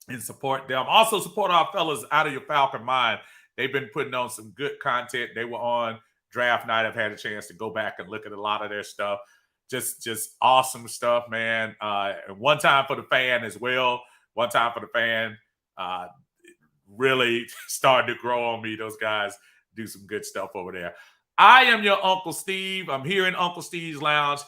S1: and support them. Also support our fellas out of your Falcon Mind. They've been putting on some good content. They were on draft night. I've had a chance to go back and look at a lot of their stuff. Just awesome stuff, man. And one time for the fan as well. One time for the fan. really starting to grow on me. Those guys do some good stuff over there. I am your Uncle Steve. I'm here in Uncle Steve's Lounge.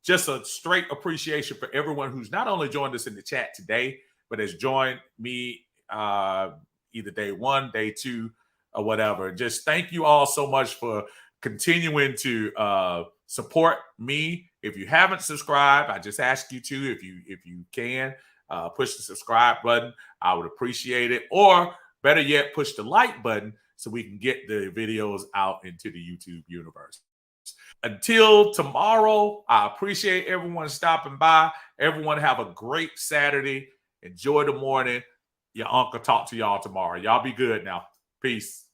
S1: Just a straight appreciation for everyone who's not only joined us in the chat today, but has joined me either day one, day two, or whatever. Just thank you all so much for continuing to support me. If you haven't subscribed, I just ask you to, if you can, push the subscribe button. I would appreciate it. Or better yet, push the like button so we can get the videos out into the YouTube universe. Until tomorrow, I appreciate everyone stopping by. Everyone have a great Saturday. Enjoy the morning. Your uncle talk to y'all tomorrow. Y'all be good now. Peace.